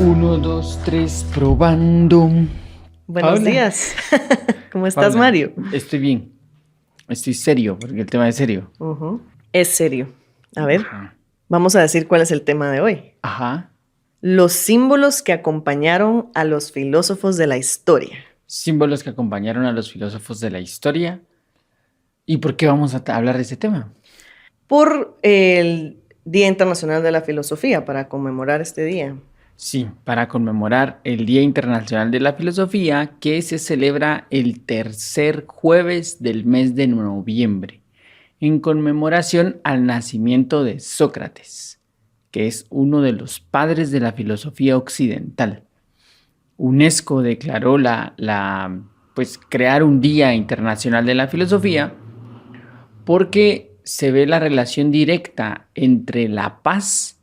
Uno, dos, tres, probando. Buenos Paula. días. ¿Cómo estás, Paula, Mario? Estoy bien. Estoy serio, porque el tema es serio. Es serio. A ver, Ajá. vamos a decir cuál es el tema de hoy. Ajá. Los símbolos que acompañaron a los filósofos de la historia. Símbolos que acompañaron a los filósofos de la historia. ¿Y por qué vamos a hablar de este tema? Por el Día Internacional de la Filosofía, para conmemorar este día. Sí, para conmemorar el Día Internacional de la Filosofía, que se celebra el tercer jueves del mes de noviembre, en conmemoración al nacimiento de Sócrates, que es uno de los padres de la filosofía occidental. UNESCO declaró pues crear un Día Internacional de la Filosofía porque se ve la relación directa entre la paz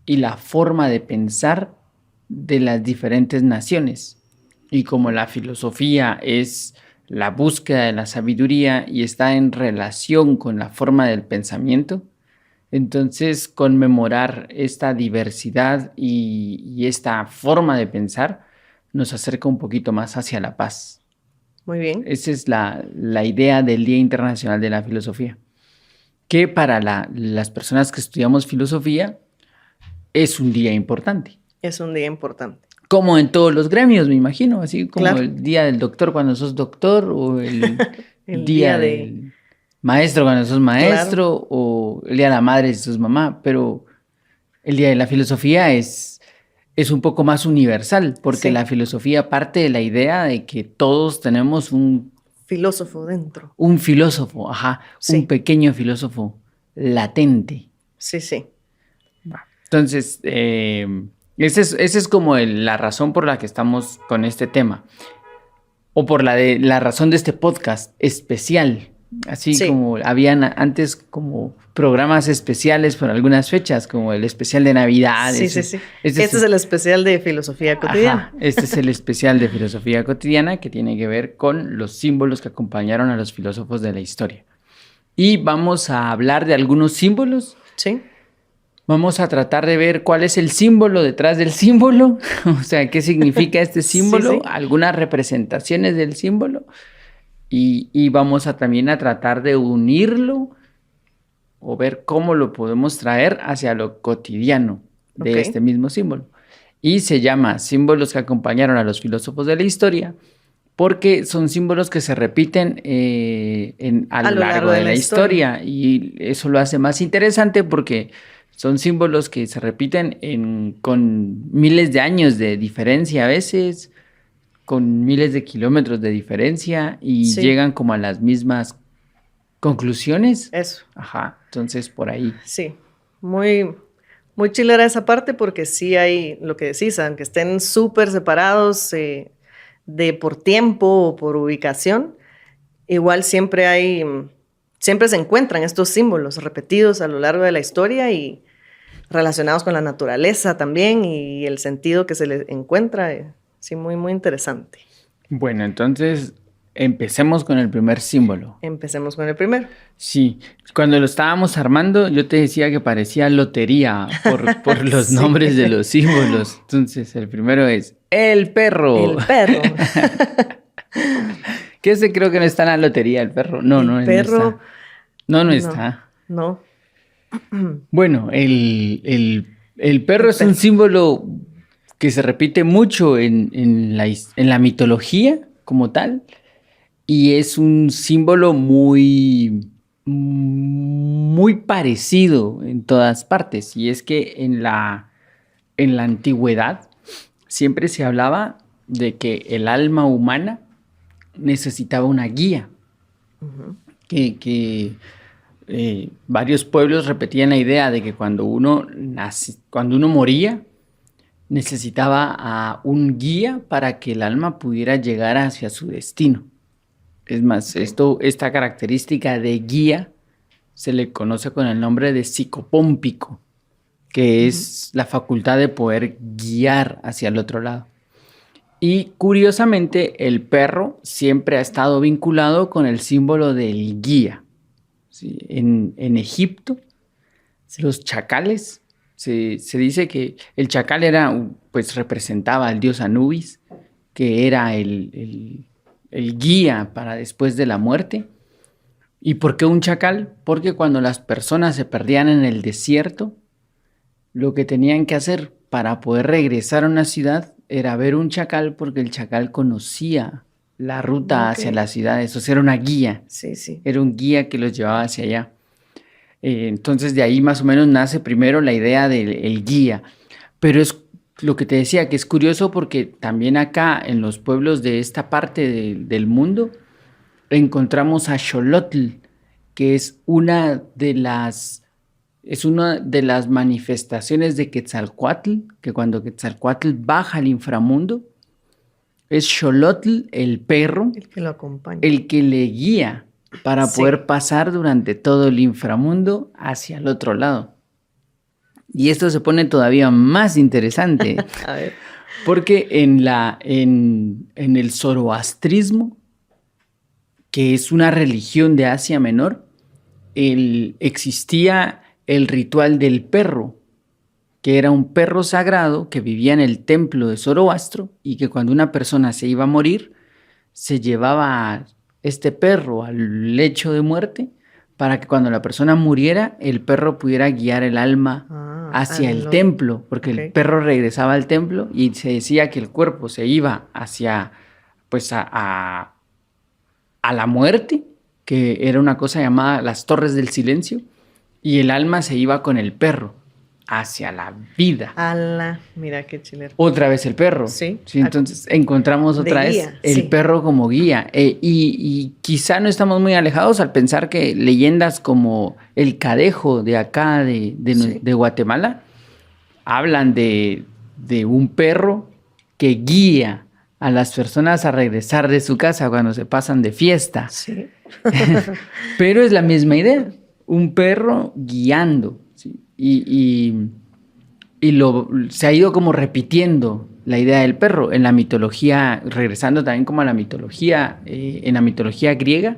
y la forma de pensar de las diferentes naciones. Y como la filosofía es la búsqueda de la sabiduría y está en relación con la forma del pensamiento, entonces conmemorar esta diversidad y esta forma de pensar nos acerca un poquito más hacia la paz. Muy bien. Esa es la idea del Día Internacional de la Filosofía, que para las personas que estudiamos filosofía es un día importante. Es un día importante. Como en todos los gremios, me imagino, así como Claro. el día del doctor cuando sos doctor, o el El día día de... del maestro cuando sos maestro, o el día de la madre si sos mamá, pero el día de la filosofía es un poco más universal, porque Sí. la filosofía parte de la idea de que todos tenemos un Filósofo dentro. filósofo, ajá, Sí. un pequeño filósofo latente. Sí, sí. Entonces, esa es como la razón por la que estamos con este tema. O por la razón de este podcast especial. Así Sí. como habían antes como programas especiales por algunas fechas, como el especial de Navidad. Sí, sí, sí. Este es el especial de filosofía cotidiana. Ajá, este es el especial de filosofía cotidiana que tiene que ver con los símbolos que acompañaron a los filósofos de la historia. Y vamos a hablar de algunos símbolos. Sí. Vamos a tratar de ver cuál es el símbolo detrás del símbolo, o sea, qué significa este símbolo, Sí, sí. algunas representaciones del símbolo, y vamos a también a tratar de unirlo o ver cómo lo podemos traer hacia lo cotidiano de Ok. este mismo símbolo. Y se llama símbolos que acompañaron a los filósofos de la historia, porque son símbolos que se repiten a lo largo de la historia, y eso lo hace más interesante porque son símbolos que se repiten con miles de años de diferencia a veces, con miles de kilómetros de diferencia y Sí. llegan como a las mismas conclusiones. Eso. Ajá, entonces por ahí. Sí. Muy, muy chilera esa parte porque sí hay lo que decís, aunque estén súper separados por tiempo o por ubicación, igual siempre se encuentran estos símbolos repetidos a lo largo de la historia y relacionados con la naturaleza también y el sentido que se les encuentra. Sí, muy, muy interesante. Bueno, entonces empecemos con el primer símbolo. Empecemos con el primero. Sí, cuando lo estábamos armando, yo te decía que parecía lotería por los Sí. nombres de los símbolos. Entonces, el primero es el perro. El perro. Que ese creo que no está en la lotería, el perro. No, El no, no perro. está. No está. No. Bueno, el perro es un símbolo que se repite mucho en la mitología como tal. Y es un símbolo muy parecido en todas partes. Y es que en la antigüedad siempre se hablaba de que el alma humana necesitaba una guía. Que varios pueblos repetían la idea de que cuando uno moría, necesitaba a un guía para que el alma pudiera llegar hacia su destino. Es más, esta característica de guía se le conoce con el nombre de psicopómpico, que es la facultad de poder guiar hacia el otro lado. Y curiosamente, el perro siempre ha estado vinculado con el símbolo del guía. ¿Sí? En Egipto, los chacales Se dice que el chacal pues representaba al dios Anubis, que era el guía para después de la muerte. ¿Y por qué un chacal? Porque cuando las personas se perdían en el desierto, lo que tenían que hacer para poder regresar a una ciudad era ver un chacal, porque el chacal conocía la ruta hacia Ok. la ciudad. Eso era una guía, Sí, sí. era un guía que los llevaba hacia allá. Entonces de ahí más o menos nace primero la idea del el guía. Pero es lo que te decía, que es curioso porque también acá en los pueblos de esta parte del mundo encontramos a Xolotl, que es una de las manifestaciones de Quetzalcóatl, que cuando Quetzalcóatl baja al inframundo, es Xolotl, el perro, El que lo acompaña. el que le guía para Sí. poder pasar durante todo el inframundo hacia el otro lado. Y esto se pone todavía más interesante, A ver. porque en el zoroastrismo, que es una religión de Asia Menor, existía el ritual del perro, que era un perro sagrado que vivía en el templo de Zoroastro y que cuando una persona se iba a morir, se llevaba a este perro al lecho de muerte para que cuando la persona muriera, el perro pudiera guiar el alma hacia el templo, porque el perro regresaba al templo y se decía que el cuerpo se iba hacia, pues a la muerte, que era una cosa llamada las Torres del Silencio, y el alma se iba con el perro hacia la vida. Mira qué chilero. Otra vez el perro. Sí. Entonces encontramos otra vez el perro como guía. Y quizá no estamos muy alejados al pensar que leyendas como el Cadejo de acá, de Guatemala, hablan de un perro que guía a las personas a regresar de su casa cuando se pasan de fiesta. Sí. Pero es la misma idea, un perro guiando. ¿Sí? Se ha ido como repitiendo la idea del perro en la mitología, regresando también como a la mitología, en la mitología griega.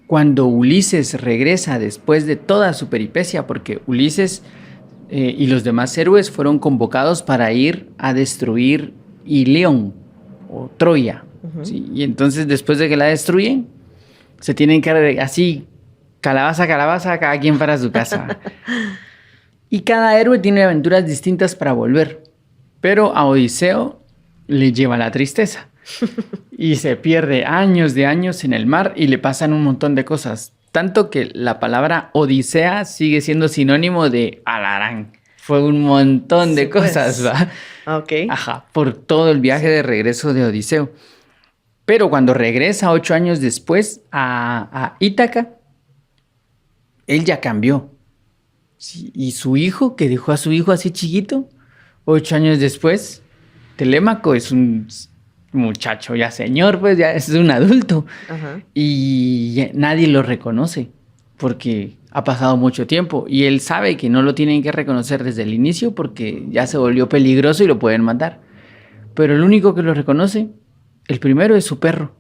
Cuando Ulises regresa después de toda su peripecia, porque Ulises y los demás héroes fueron convocados para ir a destruir Ilión o Troya. ¿Sí? Y entonces después de que la destruyen, se tienen que así, calabaza, calabaza, cada quien para su casa. Y cada héroe tiene aventuras distintas para volver. Pero a Odiseo le lleva la tristeza. Y se pierde años de años en el mar y le pasan un montón de cosas. Tanto que la palabra Odisea sigue siendo sinónimo de alarán. Fue un montón de cosas, ¿va? Ok. Ajá, por todo el viaje de regreso de Odiseo. Pero cuando regresa 8 años después a Ítaca, él ya cambió. Sí, y su hijo, que dejó a su hijo así chiquito, 8 años después, Telémaco es un muchacho ya señor, pues ya es un adulto. Ajá. Y nadie lo reconoce porque ha pasado mucho tiempo y él sabe que no lo tienen que reconocer desde el inicio porque ya se volvió peligroso y lo pueden matar. Pero el único que lo reconoce, el primero, es su perro.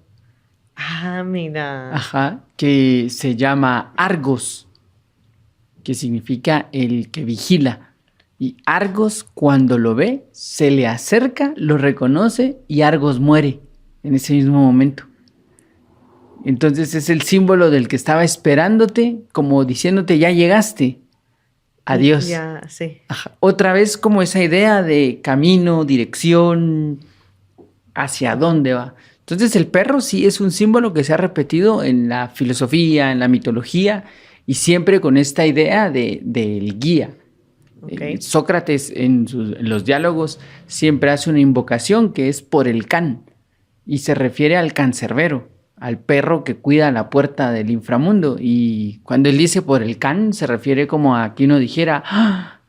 Mira. Ajá, que se llama Argos, que significa el que vigila. Y Argos, cuando lo ve, se le acerca, lo reconoce y Argos muere en ese mismo momento. Entonces es el símbolo del que estaba esperándote, como diciéndote, ya llegaste. Adiós. Ya, sí. Ajá. Otra vez como esa idea de camino, dirección, hacia dónde va. Entonces el perro sí es un símbolo que se ha repetido en la filosofía, en la mitología, y siempre con esta idea del guía. Okay. Sócrates en los diálogos siempre hace una invocación que es por el can, y se refiere al cancerbero, al perro que cuida la puerta del inframundo. Y cuando él dice por el can, se refiere como a que uno dijera, ¡ah!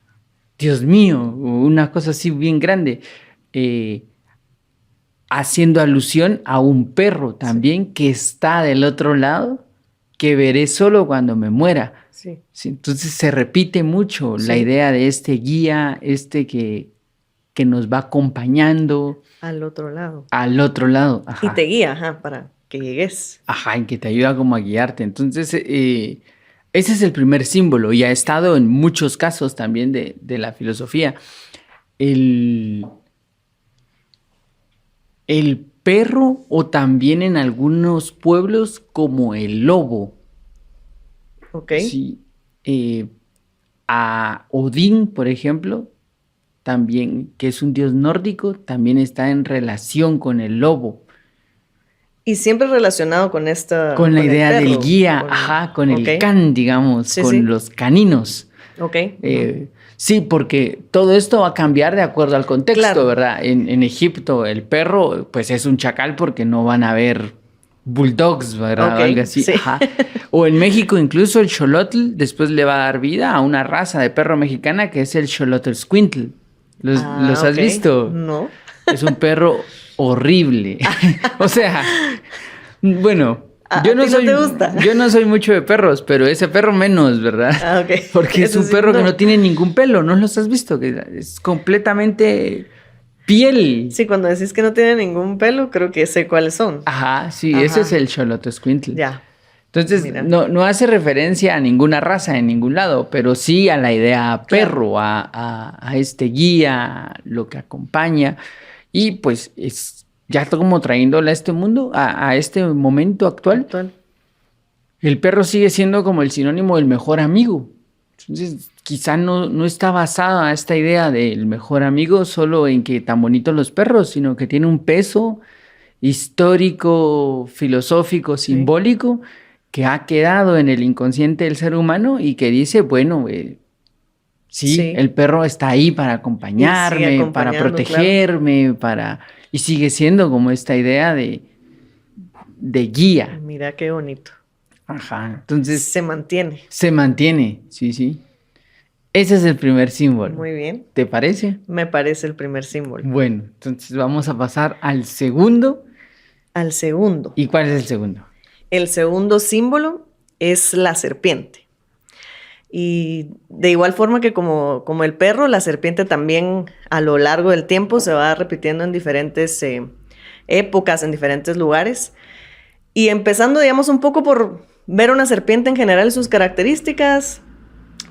Dios mío, una cosa así bien grande. Haciendo alusión a un perro también que está del otro lado, que veré solo cuando me muera. Sí. Sí, entonces se repite mucho la idea de este guía, que nos va acompañando. Al otro lado. Al otro lado. Ajá. Y te guía, para que llegues. Ajá, en que te ayuda como a guiarte. Entonces, Ese es el primer símbolo y ha estado en muchos casos también de la filosofía. El perro o también en algunos pueblos como el lobo. Ok. Sí. A Odín, por ejemplo, también, que es un dios nórdico, también está en relación con el lobo. Y siempre relacionado con Con la con el idea del perro. guía, ajá, con Ok. el can, digamos, Sí, con sí. los caninos. Ok. Sí, porque todo esto va a cambiar de acuerdo al contexto, Claro. ¿verdad? En Egipto el perro, pues es un chacal porque no van a haber bulldogs, ¿verdad? Ok, O algo así, sí. ajá. O en México incluso el xolotl después le va a dar vida a una raza de perro mexicana que es el xolotl squintl. ¿Los has Ok. visto? No. Es un perro horrible. O sea, bueno, ¿A ti no te gusta? yo no soy mucho de perros, pero ese perro menos, ¿verdad? Ok. Porque es Ese un sí, perro que no. no tiene ningún pelo, ¿no los has visto? Que es completamente piel. Sí, cuando decís que no tiene ningún pelo, creo que sé cuáles son. Ajá, sí, ese es Ajá. el Xolotl. Ya. Entonces, Mira. no hace referencia a ninguna raza en ningún lado, pero sí a la idea Claro. perro, a este guía, lo que acompaña. Y pues es ya como trayéndole a este mundo, a este momento actual, Actual. el perro sigue siendo como el sinónimo del mejor amigo. Entonces, quizá no está basada esta idea del mejor amigo solo en que tan bonitos los perros, sino que tiene un peso histórico, filosófico, Sí. simbólico, que ha quedado en el inconsciente del ser humano y que dice, bueno, sí, Sí. el perro está ahí para Y sigue acompañarme, para acompañando, claro. protegerme, y sigue siendo como esta idea de guía. Mira qué bonito. Ajá, entonces Se mantiene. se mantiene, sí, sí. Ese es el primer símbolo. Muy bien. ¿Te parece? Me parece el primer símbolo. Bueno, entonces vamos a pasar al segundo. Al segundo. ¿Y cuál es el segundo? El segundo símbolo es la serpiente. Y de igual forma que como el perro, la serpiente también a lo largo del tiempo se va repitiendo en diferentes épocas, en diferentes lugares. Y empezando, digamos, un poco por ver una serpiente en general, sus características,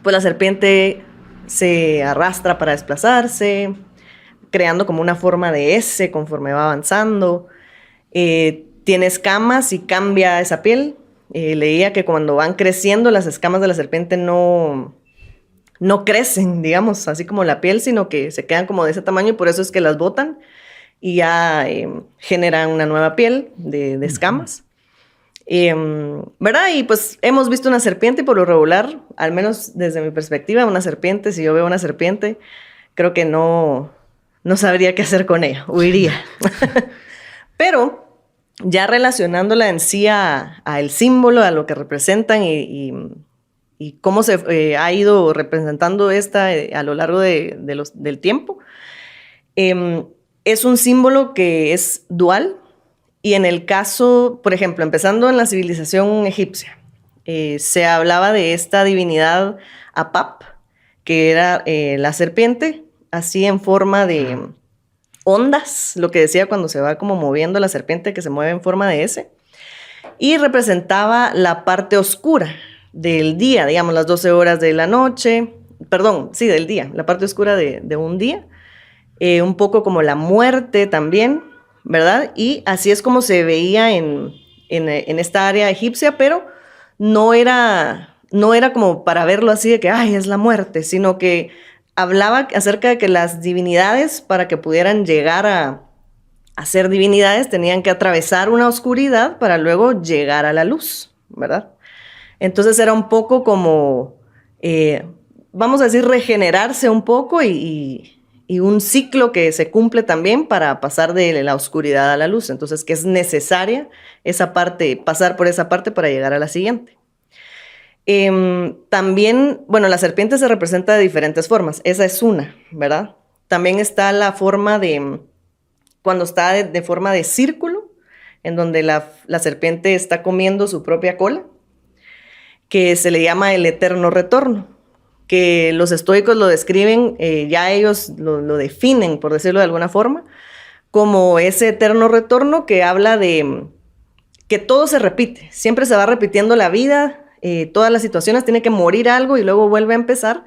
pues la serpiente se arrastra para desplazarse, creando como una forma de S conforme va avanzando. Tiene escamas y cambia esa piel. Leía que cuando van creciendo las escamas de la serpiente no crecen, digamos, así como la piel, sino que se quedan como de ese tamaño y por eso es que las botan y ya generan una nueva piel de escamas. ¿Verdad? Y pues hemos visto una serpiente y por lo regular, al menos desde mi perspectiva, una serpiente, si yo veo una serpiente, creo que no sabría qué hacer con ella, huiría. Pero ya relacionándola en sí a el símbolo, a lo que representan y cómo se ha ido representando esta a lo largo del tiempo, es un símbolo que es dual. Y en el caso, por ejemplo, empezando en la civilización egipcia, se hablaba de esta divinidad Apap, que era la serpiente, así en forma de ondas, lo que decía cuando se va como moviendo la serpiente, que se mueve en forma de S, y representaba la parte oscura del día, digamos, las 12 horas de la noche, perdón, sí, del día, la parte oscura de un día, un poco como la muerte también, ¿verdad? Y así es como se veía en esta área egipcia, pero no era como para verlo así de que, ay, es la muerte, sino que hablaba acerca de que las divinidades, para que pudieran llegar a ser divinidades, tenían que atravesar una oscuridad para luego llegar a la luz, ¿verdad? Entonces era un poco como, vamos a decir, regenerarse un poco y un ciclo que se cumple también para pasar de la oscuridad a la luz. Entonces, que es necesaria esa parte, pasar por esa parte para llegar a la siguiente. También, bueno, la serpiente se representa de diferentes formas. Esa es una, ¿verdad? También está la forma cuando está de forma de círculo, en donde la serpiente está comiendo su propia cola, que se le llama el eterno retorno, que los estoicos lo describen, ya ellos lo definen, por decirlo de alguna forma, como ese eterno retorno que habla de que todo se repite, siempre se va repitiendo la vida, todas las situaciones, tiene que morir algo y luego vuelve a empezar.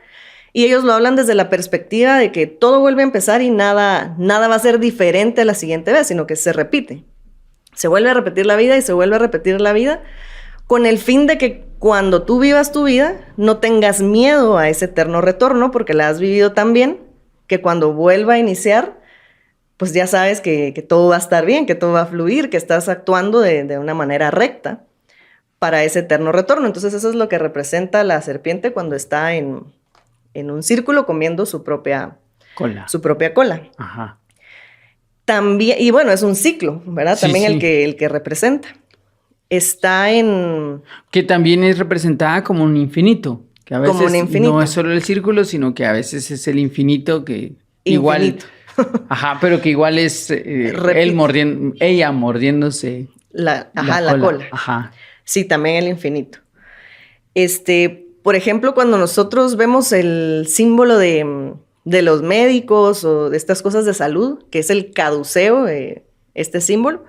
Y ellos lo hablan desde la perspectiva de que todo vuelve a empezar y nada va a ser diferente a la siguiente vez, sino que se repite. Se vuelve a repetir la vida y se vuelve a repetir la vida con el fin de que cuando tú vivas tu vida no tengas miedo a ese eterno retorno porque la has vivido tan bien que cuando vuelva a iniciar, pues ya sabes que todo va a estar bien, que todo va a fluir, que estás actuando de una manera recta para ese eterno retorno. Entonces eso es lo que representa la serpiente cuando está en un círculo comiendo su propia cola. Ajá. También, y bueno, es un ciclo, ¿verdad? Sí, También sí. el que representa. Está en... Que también es representada como un infinito, que a Como un veces infinito. no es solo el círculo, sino que a veces es el infinito que igual, Infinito. ajá, pero que igual es ella mordiéndose la cola. cola. Ajá. Sí, también el infinito. Por ejemplo, cuando nosotros vemos el símbolo de los médicos o de estas cosas de salud, que es el caduceo, este símbolo,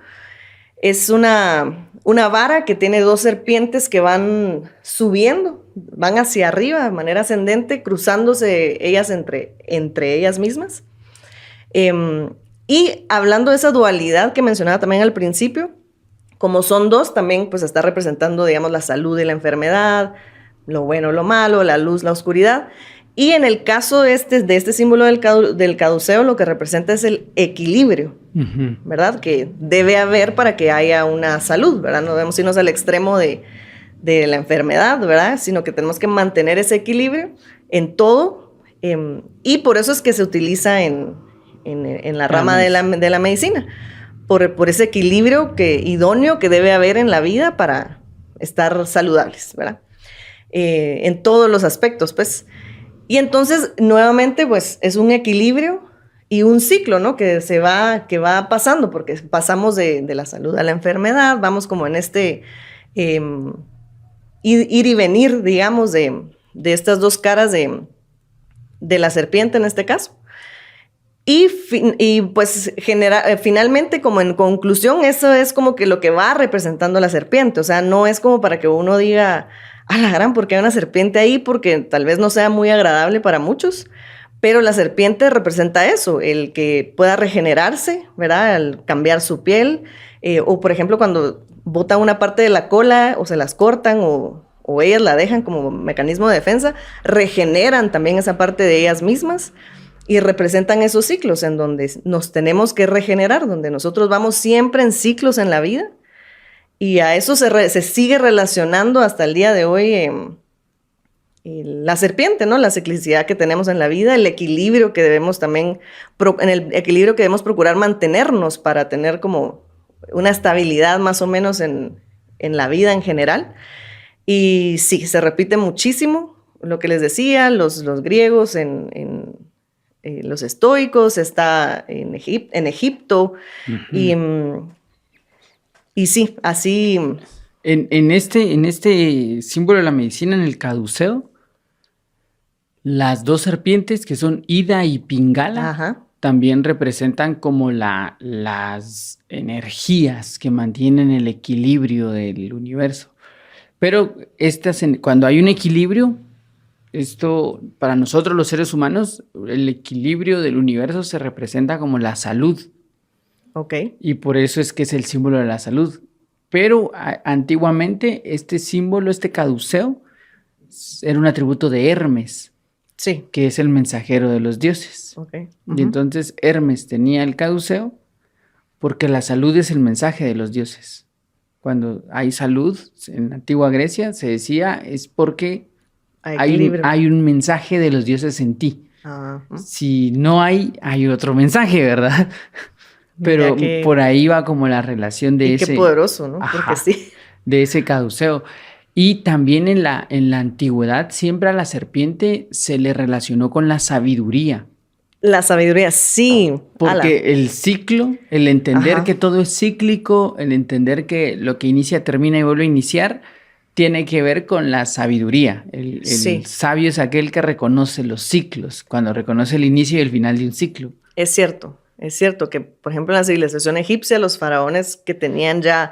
es una vara que tiene dos serpientes que van subiendo, van hacia arriba de manera ascendente, cruzándose ellas entre ellas mismas. Y hablando de esa dualidad que mencionaba también al principio, como son dos, también pues está representando, digamos, la salud y la enfermedad, lo bueno, lo malo, la luz, la oscuridad. Y en el caso de este símbolo del caduceo, lo que representa es el equilibrio, ¿verdad? Que debe haber para que haya una salud, ¿verdad? No debemos irnos al extremo de la enfermedad, ¿verdad? Sino que tenemos que mantener ese equilibrio en todo. Y por eso es que se utiliza en la rama de la medicina, por ese equilibrio idóneo que debe haber en la vida para estar saludables, ¿verdad? En todos los aspectos, pues. Y entonces, nuevamente, pues, es un equilibrio y un ciclo, ¿no? Que va pasando, porque pasamos de la salud a la enfermedad, vamos como en ir y venir, digamos, de estas dos caras de la serpiente en este caso. Y pues finalmente, como en conclusión, eso es como que lo que va representando la serpiente. O sea, no es como para que uno diga, a la gran, ¿por qué hay una serpiente ahí? Porque tal vez no sea muy agradable para muchos, pero la serpiente representa eso, el que pueda regenerarse, ¿verdad? Al cambiar su piel, o por ejemplo cuando botan una parte de la cola o se las cortan o ellas la dejan como mecanismo de defensa, regeneran también esa parte de ellas mismas y representan esos ciclos en donde nos tenemos que regenerar, donde nosotros vamos siempre en ciclos en la vida. Y a eso se sigue relacionando hasta el día de hoy la serpiente, ¿no? La ciclicidad que tenemos en la vida, el equilibrio que debemos también, en el equilibrio que debemos procurar mantenernos para tener como una estabilidad más o menos en la vida en general. Y sí, se repite muchísimo lo que les decía, los griegos los estoicos, está en Egipto, y sí, así... En este símbolo de la medicina, en el caduceo, las dos serpientes, que son Ida y Pingala, Ajá. también representan como las energías que mantienen el equilibrio del universo. Pero cuando hay un equilibrio, esto para nosotros los seres humanos, el equilibrio del universo se representa como la salud. Ok. Y por eso es que es el símbolo de la salud. Pero antiguamente este símbolo, este caduceo, era un atributo de Hermes, Sí. que es el mensajero de los dioses. Okay. Y entonces Hermes tenía el caduceo porque la salud es el mensaje de los dioses. Cuando hay salud, en la antigua Grecia se decía, es porque hay un mensaje de los dioses en ti. Si no hay otro mensaje, ¿verdad? Pero por ahí va como la relación de ese... qué poderoso, ¿no? Ajá, porque sí. de ese caduceo. Y también en la antigüedad siempre a la serpiente se le relacionó con la sabiduría. La sabiduría, sí. Porque el ciclo, el entender que todo es cíclico, el entender que lo que inicia termina y vuelve a iniciar, tiene que ver con la sabiduría. El sabio es aquel que reconoce los ciclos, cuando reconoce el inicio y el final de un ciclo. Es cierto que, por ejemplo, en la civilización egipcia, los faraones que tenían ya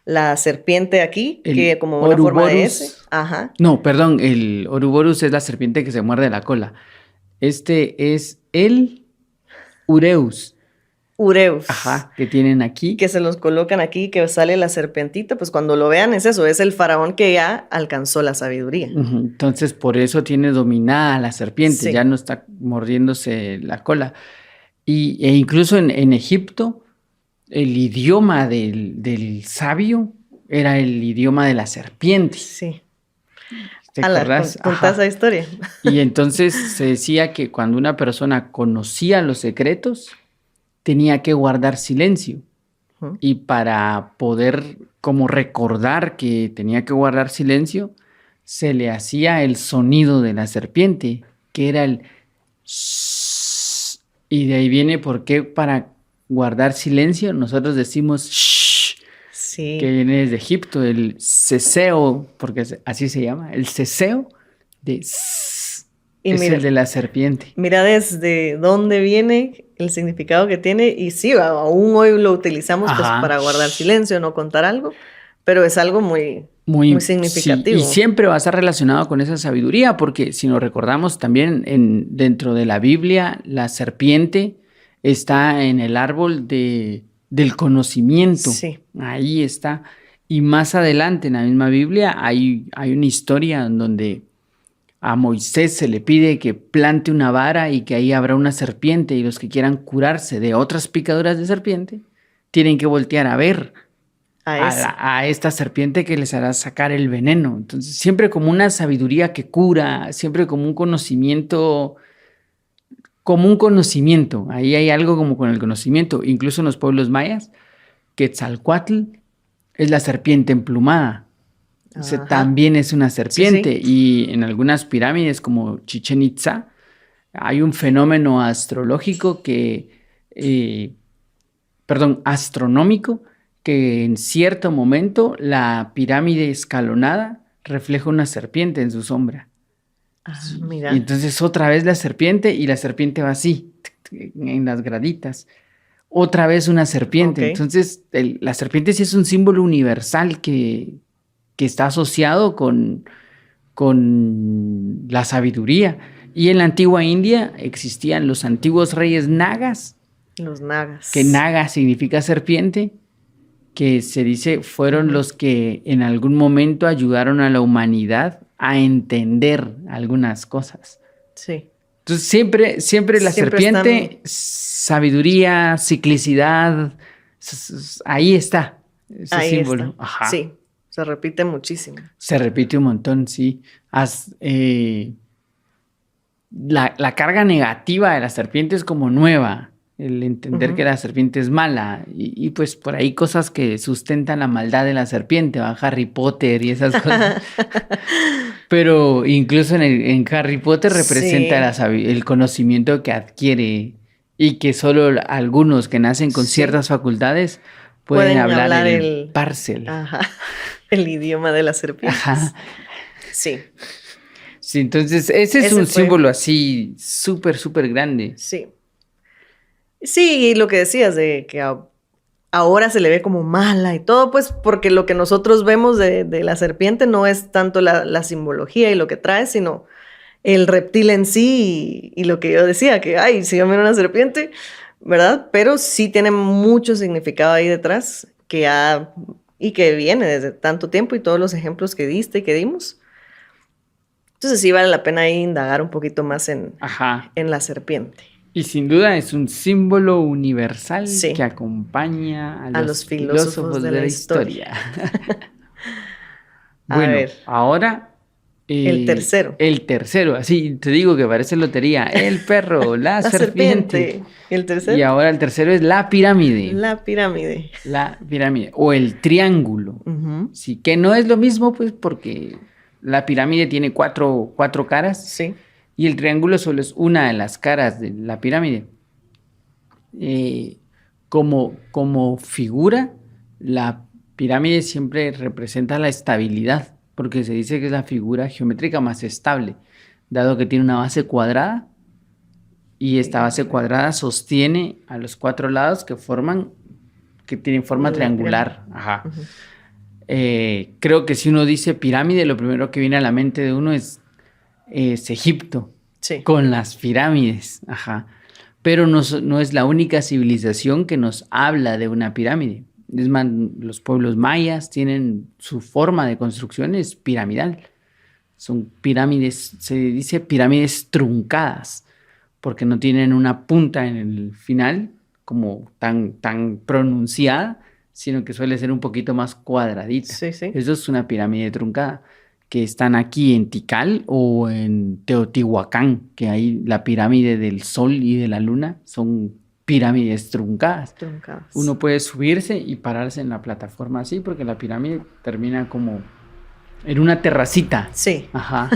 la serpiente aquí, El que como una forma de Ouroboros. S. Ajá. No, perdón, el Ajá. Como una forma de S. Ouroboros. Ajá. No, perdón, el Ouroboros es la serpiente que se muerde la cola. Este es el Ureus. Ureus. Ajá, que tienen aquí. Que se los colocan aquí, que sale la serpentita, pues cuando lo vean es eso, es el faraón que ya alcanzó la sabiduría. Ujú, entonces, por eso tiene dominada la serpiente, ya Sí, no está mordiéndose la cola. E incluso en Egipto, el idioma del sabio era el idioma de la serpiente. sí. ¿Te Ala, acordás? contá esa Ajá. historia. Y entonces se decía que cuando una persona conocía los secretos, tenía que guardar silencio. Ujú. Y para poder como recordar que tenía que guardar silencio, se le hacía el sonido de la serpiente, que era el shh. Y de ahí viene por qué para guardar silencio nosotros decimos shh, que Sí. viene desde Egipto, el ceseo, porque así se llama, el ceseo de Y es el mira, de la serpiente. mira desde dónde viene el significado que tiene. Y sí, aún hoy lo utilizamos pues Ajá. para guardar silencio, no contar algo, pero es algo muy, muy Sí, y significativo. siempre va a estar relacionado con esa sabiduría, porque si nos recordamos también dentro de la Biblia, la serpiente está en el árbol del conocimiento. Sí. Ahí está. Y más adelante en la misma Biblia hay una historia en donde a Moisés se le pide que plante una vara y que ahí habrá una serpiente y los que quieran curarse de otras picaduras de serpiente tienen que voltear a ver A ese. a esta serpiente que les hará sacar el veneno. Entonces, siempre como una sabiduría que cura, siempre como un conocimiento, como un conocimiento. Ahí hay algo como con el conocimiento. Incluso en los pueblos mayas, Quetzalcóatl es la serpiente emplumada. O sea, Ajá. también es una Sí, serpiente. sí. Y en algunas pirámides como Chichen Itza, hay un fenómeno astrológico astronómico, que en cierto momento la pirámide escalonada refleja una serpiente en su sombra. Ah, Y mira. entonces otra vez la serpiente y la serpiente va así, en las graditas. Otra vez una serpiente. Ok. Entonces la serpiente sí es un símbolo universal que está asociado con la sabiduría. Y en la antigua India existían los antiguos reyes nagas, Los que nagas. naga significa serpiente, que se dice fueron Ujú. los que en algún momento ayudaron a la humanidad a entender algunas cosas. Sí. Entonces siempre la Siempre están. serpiente, sabiduría, ciclicidad, ahí está ese Ahí está. símbolo. Ajá. Sí. Se repite muchísimo. Se repite un montón, sí. La carga negativa de la serpiente es como nueva, el entender que Ujú. la serpiente es mala y pues por ahí cosas que sustentan la maldad de la serpiente, ¿va? Harry Potter y esas cosas. Pero incluso en Harry Potter representa Sí. el conocimiento que adquiere y que solo algunos que nacen con Sí. ciertas facultades pueden Pueden hablar hablar el el. parcel. Ajá. El idioma de las Ajá. serpientes. Sí. Sí, entonces ese es Ese un fue. símbolo así súper, súper grande. Sí. Sí, y lo que decías de que ahora se le ve como mala y todo, pues porque lo que nosotros vemos de la serpiente no es tanto la simbología y lo que trae, sino el reptil en sí y lo que yo decía, que, ay, si yo miro una serpiente, ¿verdad? Pero sí tiene mucho significado ahí detrás y que viene desde tanto tiempo y todos los ejemplos que diste y que dimos. Entonces sí vale la pena ahí indagar un poquito más Ajá. en la serpiente. Y sin duda es un símbolo universal que Sí, acompaña a a los los filósofos filósofos de de la la historia. historia. A Bueno, ver, ahora el tercero. el tercero, así te digo que parece lotería, el perro, la La serpiente. serpiente. ¿Y el Y tercero? ahora el tercero es la pirámide. La pirámide. La pirámide o el triángulo. Ujú. Sí, que no es lo mismo, pues, porque la pirámide tiene cuatro caras Sí. y el triángulo solo es una de las caras de la pirámide. Eh, como figura, la pirámide siempre representa la estabilidad, porque se dice que es la figura geométrica más estable, dado que tiene una base cuadrada y esta base cuadrada sostiene a los cuatro lados que tienen forma La pirámide. triangular. Ajá. Ujú. Creo que si uno dice pirámide, lo primero que viene a la mente de uno es Egipto, Sí. con las pirámides. Ajá. Pero no es la única civilización que nos habla de una pirámide. Es más, los pueblos mayas tienen su forma de construcción es piramidal. Son pirámides, se dice pirámides truncadas, porque no tienen una punta en el final como tan pronunciada, sino que suele ser un poquito más cuadradita. Sí, sí. Eso es una pirámide truncada, que están aquí en Tikal o en Teotihuacán, que ahí la pirámide del Sol y de la Luna son pirámides truncadas. Truncadas. Uno puede subirse y pararse en la plataforma así, porque la pirámide termina como en una terracita. Sí. Ajá.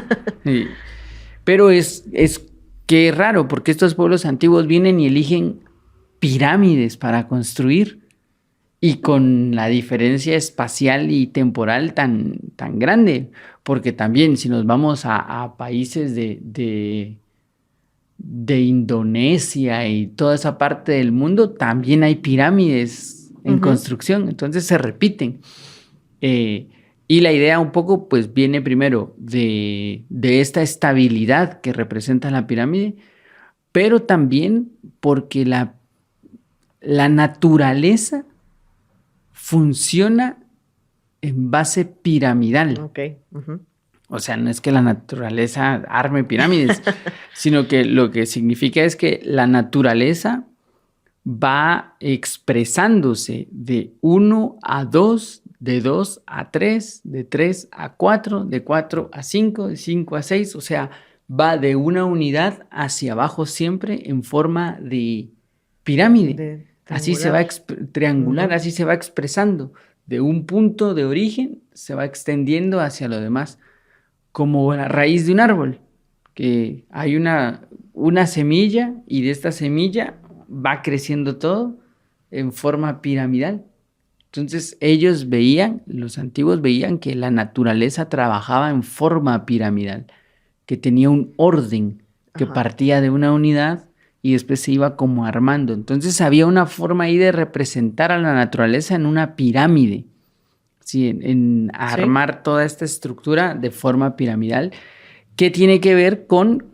Sí. Pero es que raro, porque estos pueblos antiguos vienen y eligen pirámides para construir y con la diferencia espacial y temporal tan grande. Porque también si nos vamos a países de Indonesia y toda esa parte del mundo, también hay pirámides en construcción, entonces se repiten. Y la idea un poco pues viene primero de esta estabilidad que representa la pirámide, pero también porque la naturaleza funciona en base piramidal. Ok. Ujú. O sea, no es que la naturaleza arme pirámides, sino que lo que significa es que la naturaleza va expresándose de 1 a 2, de 2 a 3, de 3 a 4, de 4 a 5, de 5 a 6. O sea, va de una unidad hacia abajo siempre en forma de pirámide. Así se va triangular, así se va expresando. De un punto de origen se va extendiendo hacia lo demás. Como la raíz de un árbol, que hay una semilla y de esta semilla va creciendo todo en forma piramidal. Entonces ellos veían, los antiguos veían que la naturaleza trabajaba en forma piramidal, que tenía un orden, que partía de una unidad y después se iba como armando. Entonces había una forma ahí de representar a la naturaleza en una pirámide. Sí, en armar toda esta estructura de forma piramidal, que tiene que ver con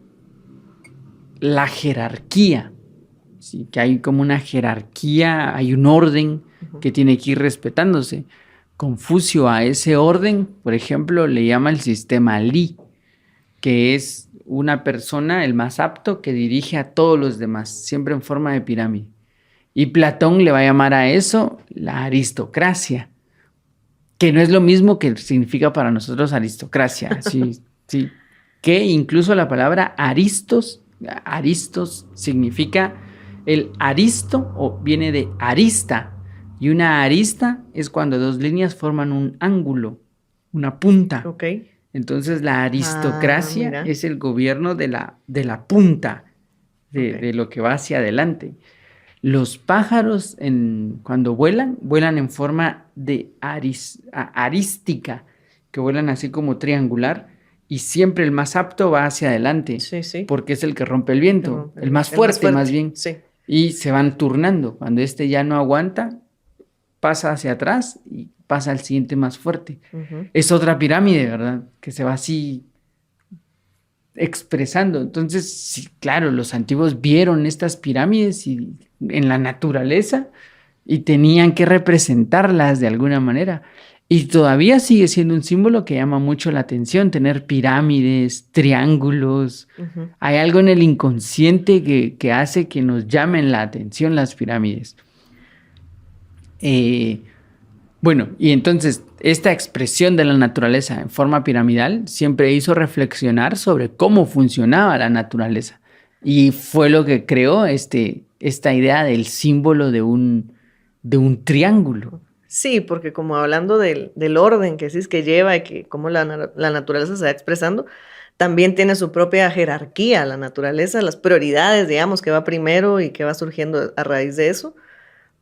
la jerarquía. Sí, que hay como una jerarquía, hay un orden que tiene que ir respetándose. Confucio a ese orden, por ejemplo, le llama el sistema Li, que es una persona, el más apto, que dirige a todos los demás, siempre en forma de pirámide. Y Platón le va a llamar a eso la aristocracia, que no es lo mismo que significa para nosotros aristocracia, sí, sí. Que incluso la palabra aristos significa el aristo, o viene de arista, y una arista es cuando dos líneas forman un ángulo, una punta. Ok. Entonces la aristocracia es el gobierno de la punta, de lo que va hacia adelante. Los pájaros cuando vuelan en forma de arística, que vuelan así como triangular, y siempre el más apto va hacia adelante, porque es el que rompe el viento, el más fuerte más bien. Sí. Y se van turnando. Cuando este ya no aguanta, pasa hacia atrás y pasa al siguiente más fuerte. Es otra pirámide, ¿verdad? Que se va así expresando. Entonces, sí, claro, los antiguos vieron estas pirámides en la naturaleza y tenían que representarlas de alguna manera. Y todavía sigue siendo un símbolo que llama mucho la atención, tener pirámides, triángulos. Hay algo en el inconsciente que hace que nos llamen la atención las pirámides. Bueno, y entonces esta expresión de la naturaleza en forma piramidal siempre hizo reflexionar sobre cómo funcionaba la naturaleza. Y fue lo que creó esta idea del símbolo de un triángulo. Sí, porque como hablando del orden que decís que lleva y que cómo la naturaleza se va expresando, también tiene su propia jerarquía, la naturaleza, las prioridades, digamos, que va primero y que va surgiendo a raíz de eso,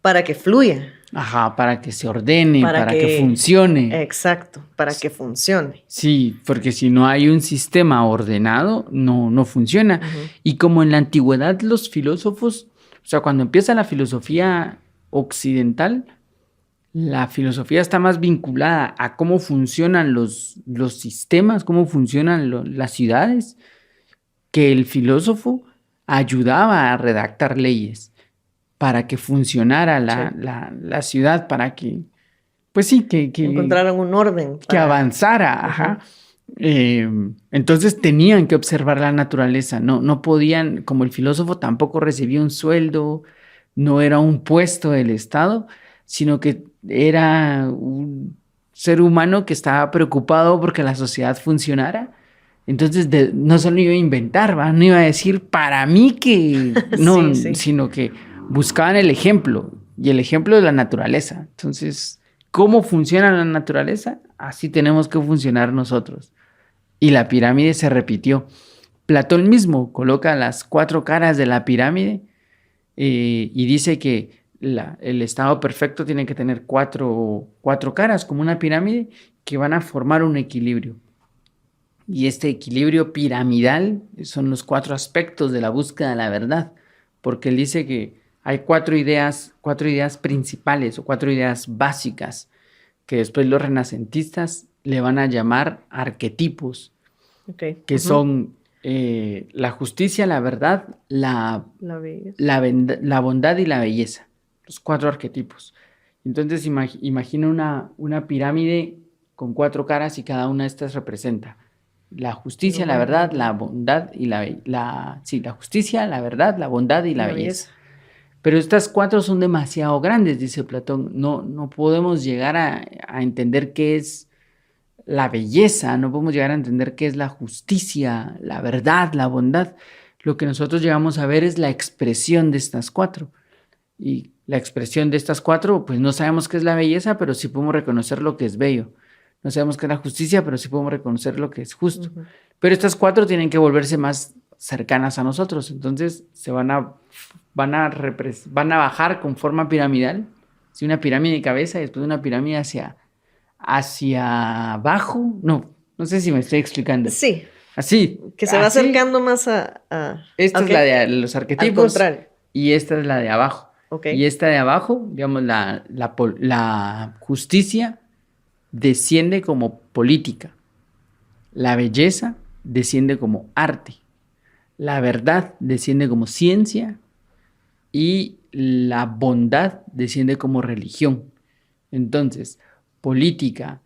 para que fluya. Ajá, para que se ordene, para que funcione. Exacto, para que funcione. Sí, porque si no hay un sistema ordenado, no funciona. Y como en la antigüedad los filósofos, o sea, cuando empieza la filosofía occidental, La filosofía está más vinculada a cómo funcionan los sistemas, cómo funcionan las ciudades, que el filósofo ayudaba a redactar leyes para que funcionara Sí. la ciudad, para que, pues sí, Encontraron un orden que para... avanzara, ajá. Entonces tenían que observar la naturaleza, no podían, como el filósofo tampoco recibía un sueldo, no era un puesto del Estado, sino que era un ser humano que estaba preocupado porque la sociedad funcionara. Entonces no solo iba a inventar, ¿va? No iba a decir para mí que no, Sí, sí. sino que buscaban el ejemplo y el ejemplo de la naturaleza. Entonces, ¿cómo funciona la naturaleza? Así tenemos que funcionar nosotros. Y la pirámide se repitió. Platón mismo coloca las 4 caras de la pirámide y dice que el estado perfecto tiene que tener cuatro caras, como una pirámide, que van a formar un equilibrio. Y este equilibrio piramidal son los 4 aspectos de la búsqueda de la verdad, porque él dice que hay 4 ideas principales o 4 ideas básicas que después los renacentistas le van a llamar arquetipos, Okay. que son la justicia, la verdad, La belleza. la bondad y la belleza, los 4 arquetipos. Entonces imagina una pirámide con 4 caras y cada una de estas representa la justicia, la verdad, la bondad y la justicia, la verdad, la bondad y la belleza. Pero estas 4 son demasiado grandes, dice Platón. No podemos llegar a entender qué es la belleza, no podemos llegar a entender qué es la justicia, la verdad, la bondad. Lo que nosotros llegamos a ver es la expresión de estas 4. Y la expresión de estas 4, pues no sabemos qué es la belleza, pero sí podemos reconocer lo que es bello. No sabemos qué es la justicia, pero sí podemos reconocer lo que es justo. Uh-huh. Pero estas 4 tienen que volverse más cercanas a nosotros. Entonces se van a bajar con forma piramidal. ¿Sí? Una pirámide de cabeza y después una pirámide hacia abajo. No sé si me estoy explicando. Sí. Así. Que se va acercando más a esta es la de los arquetipos. Al contrario. Y esta es la de abajo. Okay. Y esta de abajo, digamos, la justicia desciende como política. La belleza desciende como arte. La verdad desciende como ciencia. Y la bondad desciende como religión. Entonces, política,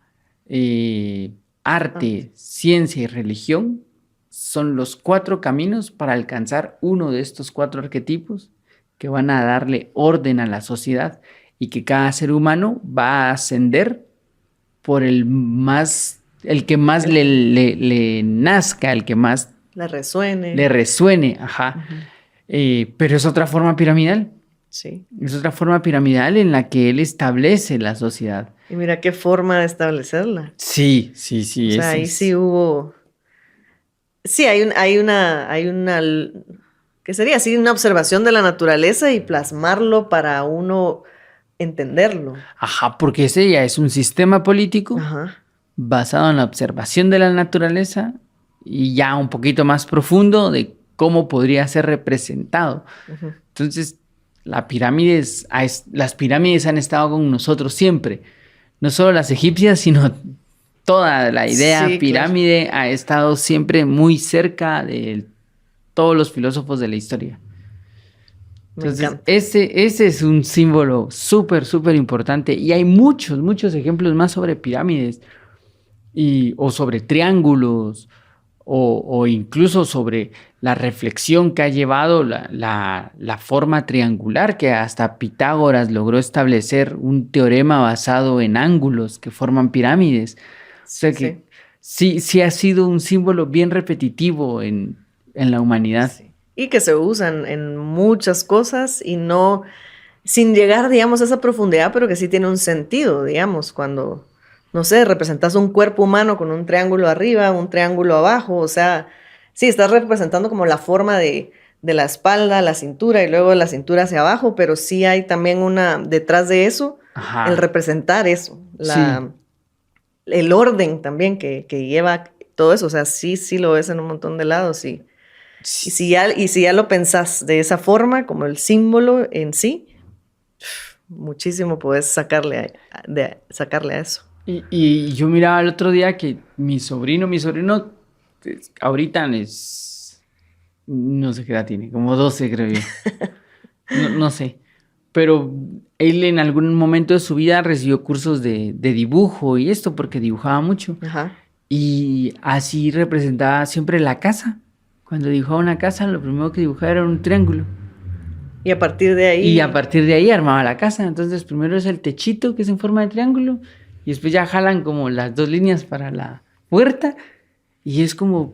arte, ciencia y religión son los 4 caminos para alcanzar uno de estos 4 arquetipos que van a darle orden a la sociedad y que cada ser humano va a ascender por el que más le nazca, el que más le resuene. Le resuene, ajá. Uh-huh. Pero es otra forma piramidal. Sí. Es otra forma piramidal en la que él establece la sociedad. Y mira qué forma de establecerla. Sí. O sea, ahí sí hubo... Sí, hay una... ¿Qué sería? Sí, una observación de la naturaleza y plasmarlo para uno entenderlo. Ajá, porque ese ya es un sistema político basado en la observación de la naturaleza y ya un poquito más profundo de cómo podría ser representado. Uh-huh. Entonces, las pirámides han estado con nosotros siempre. No solo las egipcias, sino toda la idea pirámide ha estado siempre muy cerca de todos los filósofos de la historia. Entonces, ese es un símbolo súper, súper importante. Y hay muchos ejemplos más sobre pirámides o sobre triángulos o incluso sobre la reflexión que ha llevado la forma triangular, que hasta Pitágoras logró establecer un teorema basado en ángulos que forman pirámides. O sea que sí ha sido un símbolo bien repetitivo en la humanidad. Sí. Y que se usan en muchas cosas y no, sin llegar, digamos, a esa profundidad, pero que sí tiene un sentido, digamos, cuando, no sé, representas un cuerpo humano con un triángulo arriba, un triángulo abajo, o sea, sí, estás representando como la forma de la espalda, la cintura y luego la cintura hacia abajo, pero sí hay también detrás de eso, el representar eso, el orden también que lleva todo eso, o sea, sí lo ves en un montón de lados, sí. Y si ya lo pensás de esa forma, como el símbolo en sí, muchísimo puedes sacarle a eso. Y yo miraba el otro día que mi sobrino, ahorita no sé qué edad tiene, como 12 creo yo. No sé. Pero él en algún momento de su vida recibió cursos de dibujo y esto porque dibujaba mucho. Ajá. Y así representaba siempre la casa. Cuando dibujaba una casa, lo primero que dibujaba era un triángulo. Y a partir de ahí... Y a partir de ahí armaba la casa. Entonces primero es el techito que es en forma de triángulo y después ya jalan como las 2 líneas para la puerta y es como,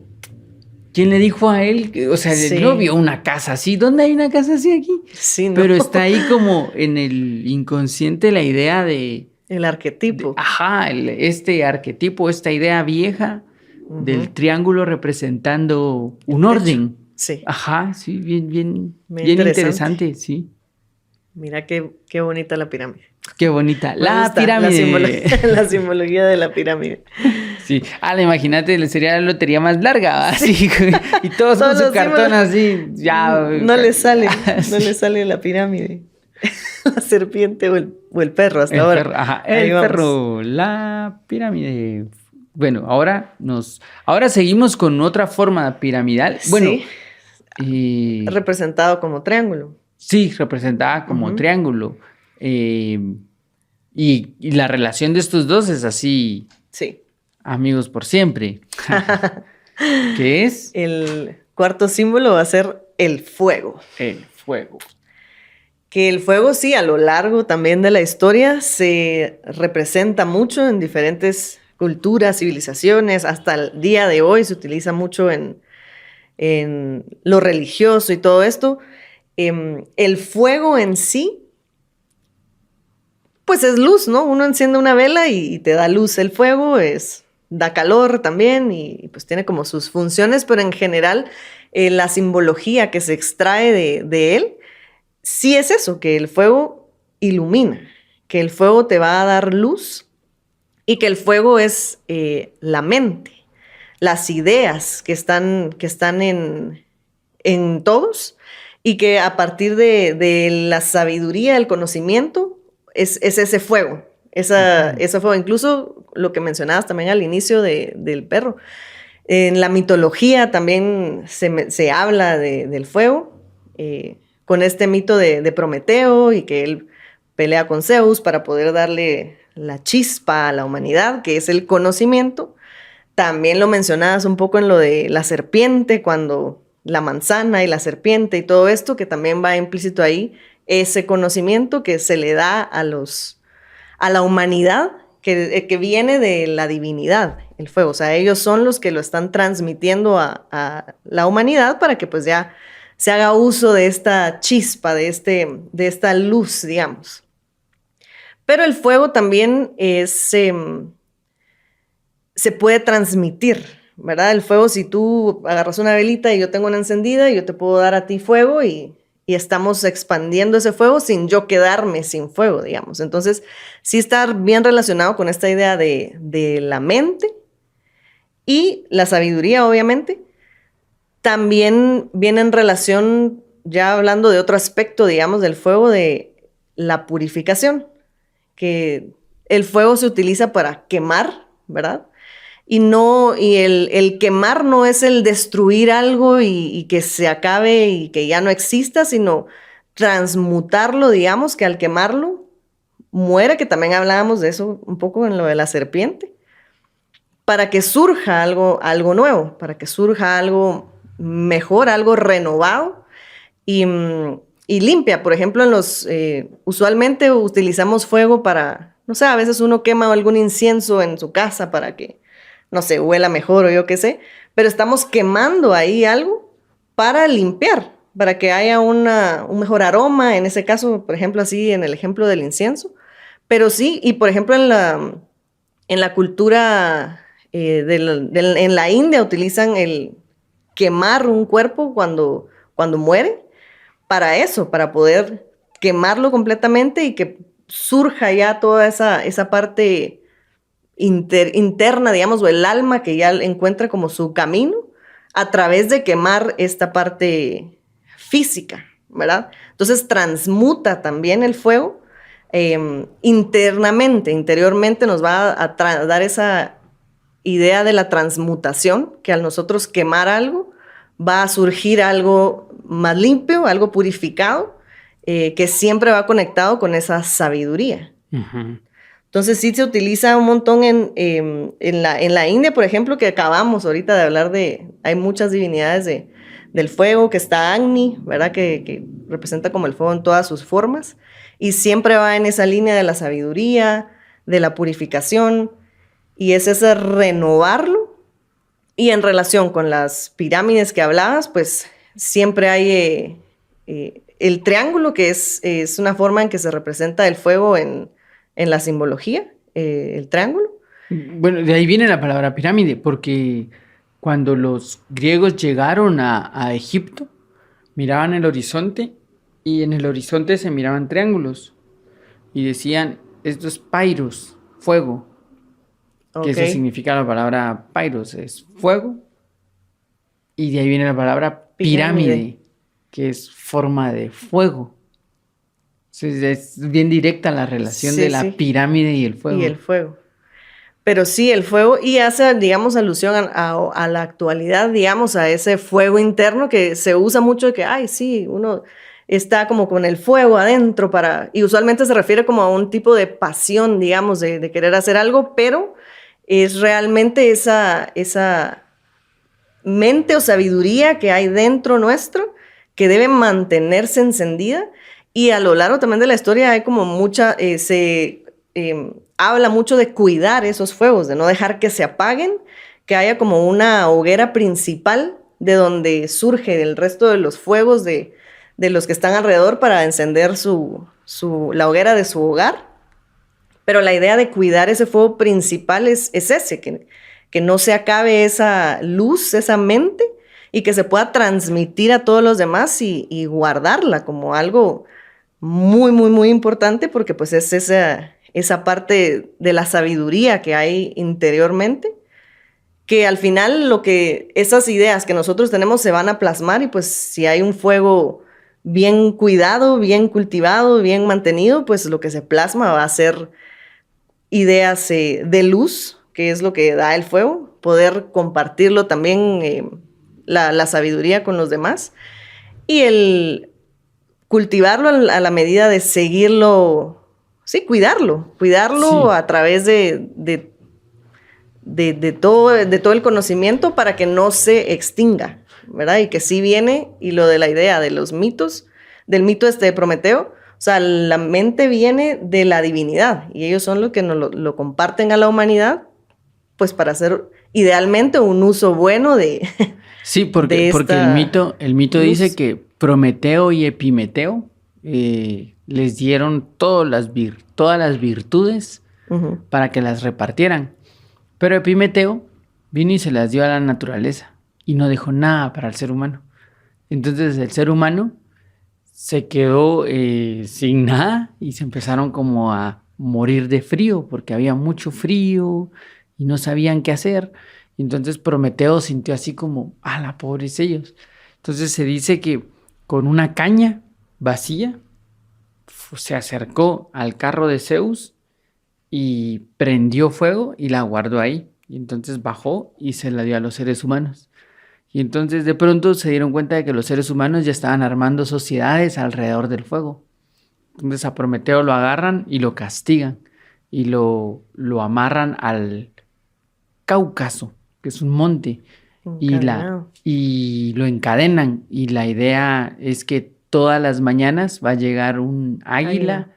¿quién le dijo a él? O sea, Sí. no vio una casa así. ¿Dónde hay una casa así aquí? Sí, ¿no? Pero está ahí como en el inconsciente la idea de... El arquetipo. Este arquetipo, esta idea vieja del Ujú. triángulo representando un techo. orden. Sí. Ajá, sí, bien Bien interesante, sí. Mira qué bonita la pirámide. Qué bonita. Me La gusta pirámide. la simbología de la pirámide. Sí. Imagínate, sería la lotería más larga, ¿va? Así, y todos con Todos su los cartón símbolos. así. Ya. No le sale, Sí. no le sale la pirámide. La serpiente o el perro hasta El ahora. perro, ajá, Ahí el vamos. perro, la pirámide. Bueno, ahora seguimos con otra forma piramidal. Bueno, Sí, representado como triángulo. sí, representada como Ujú. triángulo. Eh, y la relación de estos dos es así, Sí. amigos por siempre. ¿Qué es? El cuarto símbolo va a ser el fuego. El fuego. Que el fuego, sí, a lo largo también de la historia se representa mucho en diferentes culturas, civilizaciones. Hasta el día de hoy se utiliza mucho en lo religioso y todo esto. El fuego en sí, pues es luz, ¿no? Uno enciende una vela y te da luz. El fuego da calor también y pues tiene como sus funciones, pero en general la simbología que se extrae de él sí es eso, que el fuego ilumina, que el fuego te va a dar luz y que el fuego es la mente, las ideas que están en todos y que a partir de la sabiduría, el conocimiento, es ese fuego, ese fuego. Incluso lo que mencionabas también al inicio del perro. En la mitología también se habla del fuego, con este mito de Prometeo y que él pelea con Zeus para poder darle la chispa a la humanidad, que es el conocimiento. También lo mencionabas un poco en lo de la serpiente, cuando la manzana y la serpiente y todo esto, que también va implícito ahí, ese conocimiento que se le da a la humanidad, que viene de la divinidad, el fuego. O sea, ellos son los que lo están transmitiendo a la humanidad para que pues ya se haga uso de esta chispa, de esta luz, digamos. Pero el fuego también se puede transmitir, ¿verdad? El fuego, si tú agarras una velita y yo tengo una encendida, yo te puedo dar a ti fuego y estamos expandiendo ese fuego sin yo quedarme sin fuego, digamos. Entonces, sí está bien relacionado con esta idea de la mente y la sabiduría, obviamente. También viene en relación, ya hablando de otro aspecto, digamos, del fuego, de la purificación, que el fuego se utiliza para quemar, ¿verdad? Y el quemar no es el destruir algo y que se acabe y que ya no exista, sino transmutarlo, digamos, que al quemarlo muere, que también hablábamos de eso un poco en lo de la serpiente, para que surja algo nuevo, para que surja algo mejor, algo renovado y, y limpia. Por ejemplo, usualmente utilizamos fuego para, no sé, a veces uno quema algún incienso en su casa para que, no sé, huela mejor o yo qué sé, pero estamos quemando ahí algo para limpiar, para que haya un mejor aroma, en ese caso, por ejemplo, así en el ejemplo del incienso. Pero sí, y por ejemplo en la cultura en la India utilizan el quemar un cuerpo cuando muere para eso, para poder quemarlo completamente y que surja ya toda esa parte interna, digamos, o el alma que ya encuentra como su camino a través de quemar esta parte física, ¿verdad? Entonces transmuta también el fuego interiormente nos va a dar esa idea de la transmutación, que al nosotros quemar algo, va a surgir algo más limpio, algo purificado, que siempre va conectado con esa sabiduría. Ujú. Entonces sí se utiliza un montón en la India, por ejemplo, que acabamos ahorita de hablar hay muchas divinidades del fuego, que está Agni, ¿verdad? Que representa como el fuego en todas sus formas, y siempre va en esa línea de la sabiduría, de la purificación, y es ese renovarlo. Y en relación con las pirámides que hablabas, pues siempre hay el triángulo, que es una forma en que se representa el fuego en la simbología, el triángulo. Bueno, de ahí viene la palabra pirámide, porque cuando los griegos llegaron a Egipto, miraban el horizonte y en el horizonte se miraban triángulos y decían, esto es Pairos, fuego, que eso Ok. significa la palabra Pairos, es fuego, y de ahí viene la palabra pirámide, que es forma de fuego. Entonces, es bien directa la relación de Sí, la sí. pirámide y el Y el fuego. fuego. Pero sí, el fuego, y hace, digamos, alusión a la actualidad, digamos, a ese fuego interno que se usa mucho de que, ay, sí, uno está como con el fuego adentro y usualmente se refiere como a un tipo de pasión, digamos, de querer hacer algo, pero es realmente esa mente o sabiduría que hay dentro nuestro que debe mantenerse encendida, y a lo largo también de la historia hay como habla mucho de cuidar esos fuegos, de no dejar que se apaguen, que haya como una hoguera principal de donde surge el resto de los fuegos de los que están alrededor para encender la hoguera de su hogar. Pero la idea de cuidar ese fuego principal es ese, que no se acabe esa luz, esa mente, y que se pueda transmitir a todos los demás y guardarla como algo muy, muy, muy importante, porque pues es esa parte de la sabiduría que hay interiormente, que al final esas ideas que nosotros tenemos se van a plasmar, y pues si hay un fuego bien cuidado, bien cultivado, bien mantenido, pues lo que se plasma va a ser ideas de luz, que es lo que da el fuego, poder compartirlo también, la sabiduría con los demás, y el cultivarlo a la medida de seguirlo, sí, cuidarlo Sí, a través de todo el conocimiento para que no se extinga, ¿verdad? Y que sí viene, y lo de la idea de los mitos, del mito de Prometeo, o sea, la mente viene de la divinidad y ellos son los que nos lo comparten a la humanidad, pues para hacer idealmente un uso bueno sí, de porque esta el mito dice luz. que Prometeo y Epimeteo les dieron todas las virtudes Ujú. para que las repartieran. Pero Epimeteo vino y se las dio a la naturaleza y no dejó nada para el ser humano. Entonces el ser humano se quedó sin nada y se empezaron como a morir de frío porque había mucho frío y no sabían qué hacer. Y entonces Prometeo sintió así como, la pobres ellos! Entonces se dice que con una caña vacía se acercó al carro de Zeus y prendió fuego y la guardó ahí. Y entonces bajó y se la dio a los seres humanos. Y entonces de pronto se dieron cuenta de que los seres humanos ya estaban armando sociedades alrededor del fuego. Entonces a Prometeo lo agarran y lo castigan y lo amarran al Cáucaso, que es un monte, Encadenado. y lo encadenan. Y la idea es que todas las mañanas va a llegar un Águila. águila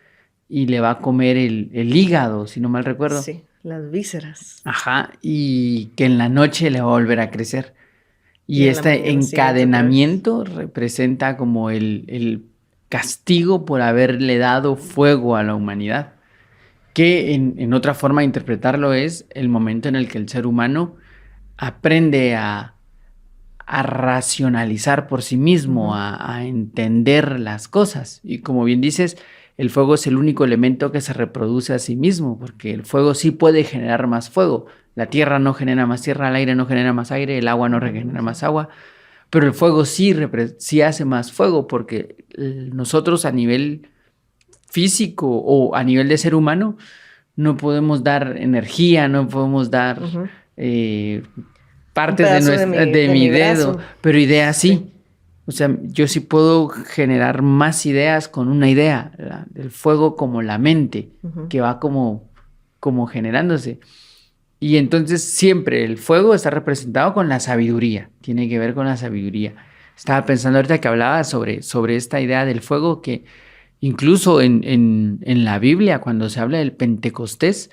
y le va a comer el hígado, si no mal recuerdo. Sí, las vísceras. Ajá, y que en la noche le va a volver a crecer. Y Y en la este mañana siguiente otra vez. encadenamiento representa como el castigo por haberle dado fuego a la humanidad, que en otra forma de interpretarlo es el momento en el que el ser humano aprende a racionalizar por sí mismo, Ujú. a entender las cosas. Y como bien dices, el fuego es el único elemento que se reproduce a sí mismo, porque el fuego sí puede generar más fuego. La tierra no genera más tierra, el aire no genera más aire, el agua no No genera regenera más más agua. agua, pero el fuego sí hace más fuego, porque nosotros a nivel físico o a nivel de ser humano, no podemos dar energía, no podemos dar partes de mi dedo, brazo. pero ideas sí. O sea, yo sí puedo generar más ideas con una idea, el fuego como la mente, que va como generándose. Y entonces siempre el fuego está representado con la sabiduría, tiene que ver con la sabiduría. Estaba pensando ahorita que hablaba sobre esta idea del fuego, que incluso en la Biblia, cuando se habla del Pentecostés,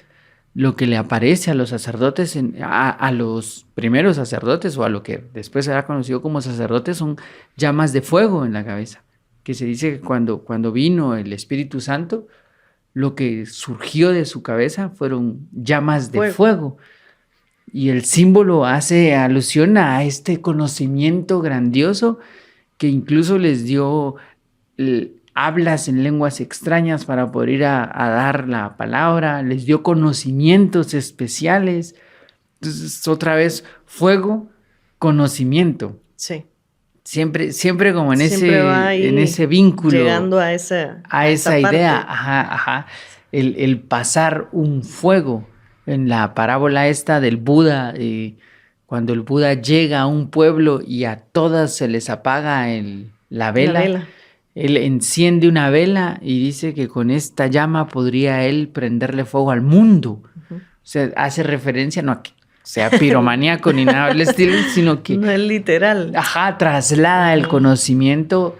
lo que le aparece a los sacerdotes, a los primeros sacerdotes o a lo que después será conocido como sacerdotes, son llamas de fuego en la cabeza. Que se dice que cuando vino el Espíritu Santo, lo que surgió de su cabeza fueron llamas de fuego. Y el símbolo hace alusión a este conocimiento grandioso que incluso les dio hablas en lenguas extrañas para poder ir a dar la palabra, les dio conocimientos especiales. Entonces, otra vez, fuego, conocimiento. Sí. Siempre como en siempre ese vínculo. Llegando a esa idea. Ajá. El pasar un fuego. En la parábola esta del Buda, cuando el Buda llega a un pueblo y a todas se les apaga la vela. Él enciende una vela y dice que con esta llama podría él prenderle fuego al mundo. O sea, hace referencia, no a que sea piromaníaco ni nada del estilo, sino que... No es literal. Ajá, traslada el conocimiento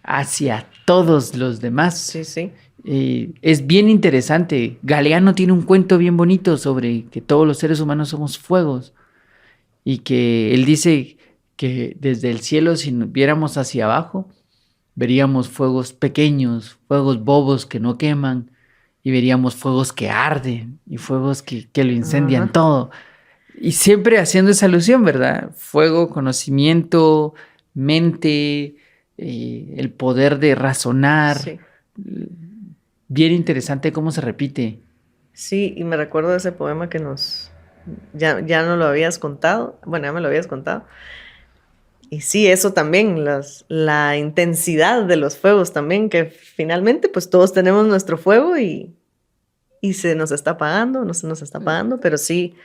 hacia todos los demás. Sí. Es bien interesante. Galeano tiene un cuento bien bonito sobre que todos los seres humanos somos fuegos. Y que él dice que desde el cielo, si nos viéramos hacia abajo, veríamos fuegos pequeños, fuegos bobos que no queman, y veríamos fuegos que arden y fuegos que lo incendian todo. Y siempre haciendo esa alusión, ¿verdad? Fuego, conocimiento, mente, el poder de razonar. Sí. Bien interesante cómo se repite. Sí, y me recuerdo de ese poema que ya no lo habías contado. Bueno, ya me lo habías contado. Y sí, eso también, la intensidad de los fuegos también, que finalmente pues todos tenemos nuestro fuego y se nos está apagando, no se nos está apagando, pero sí,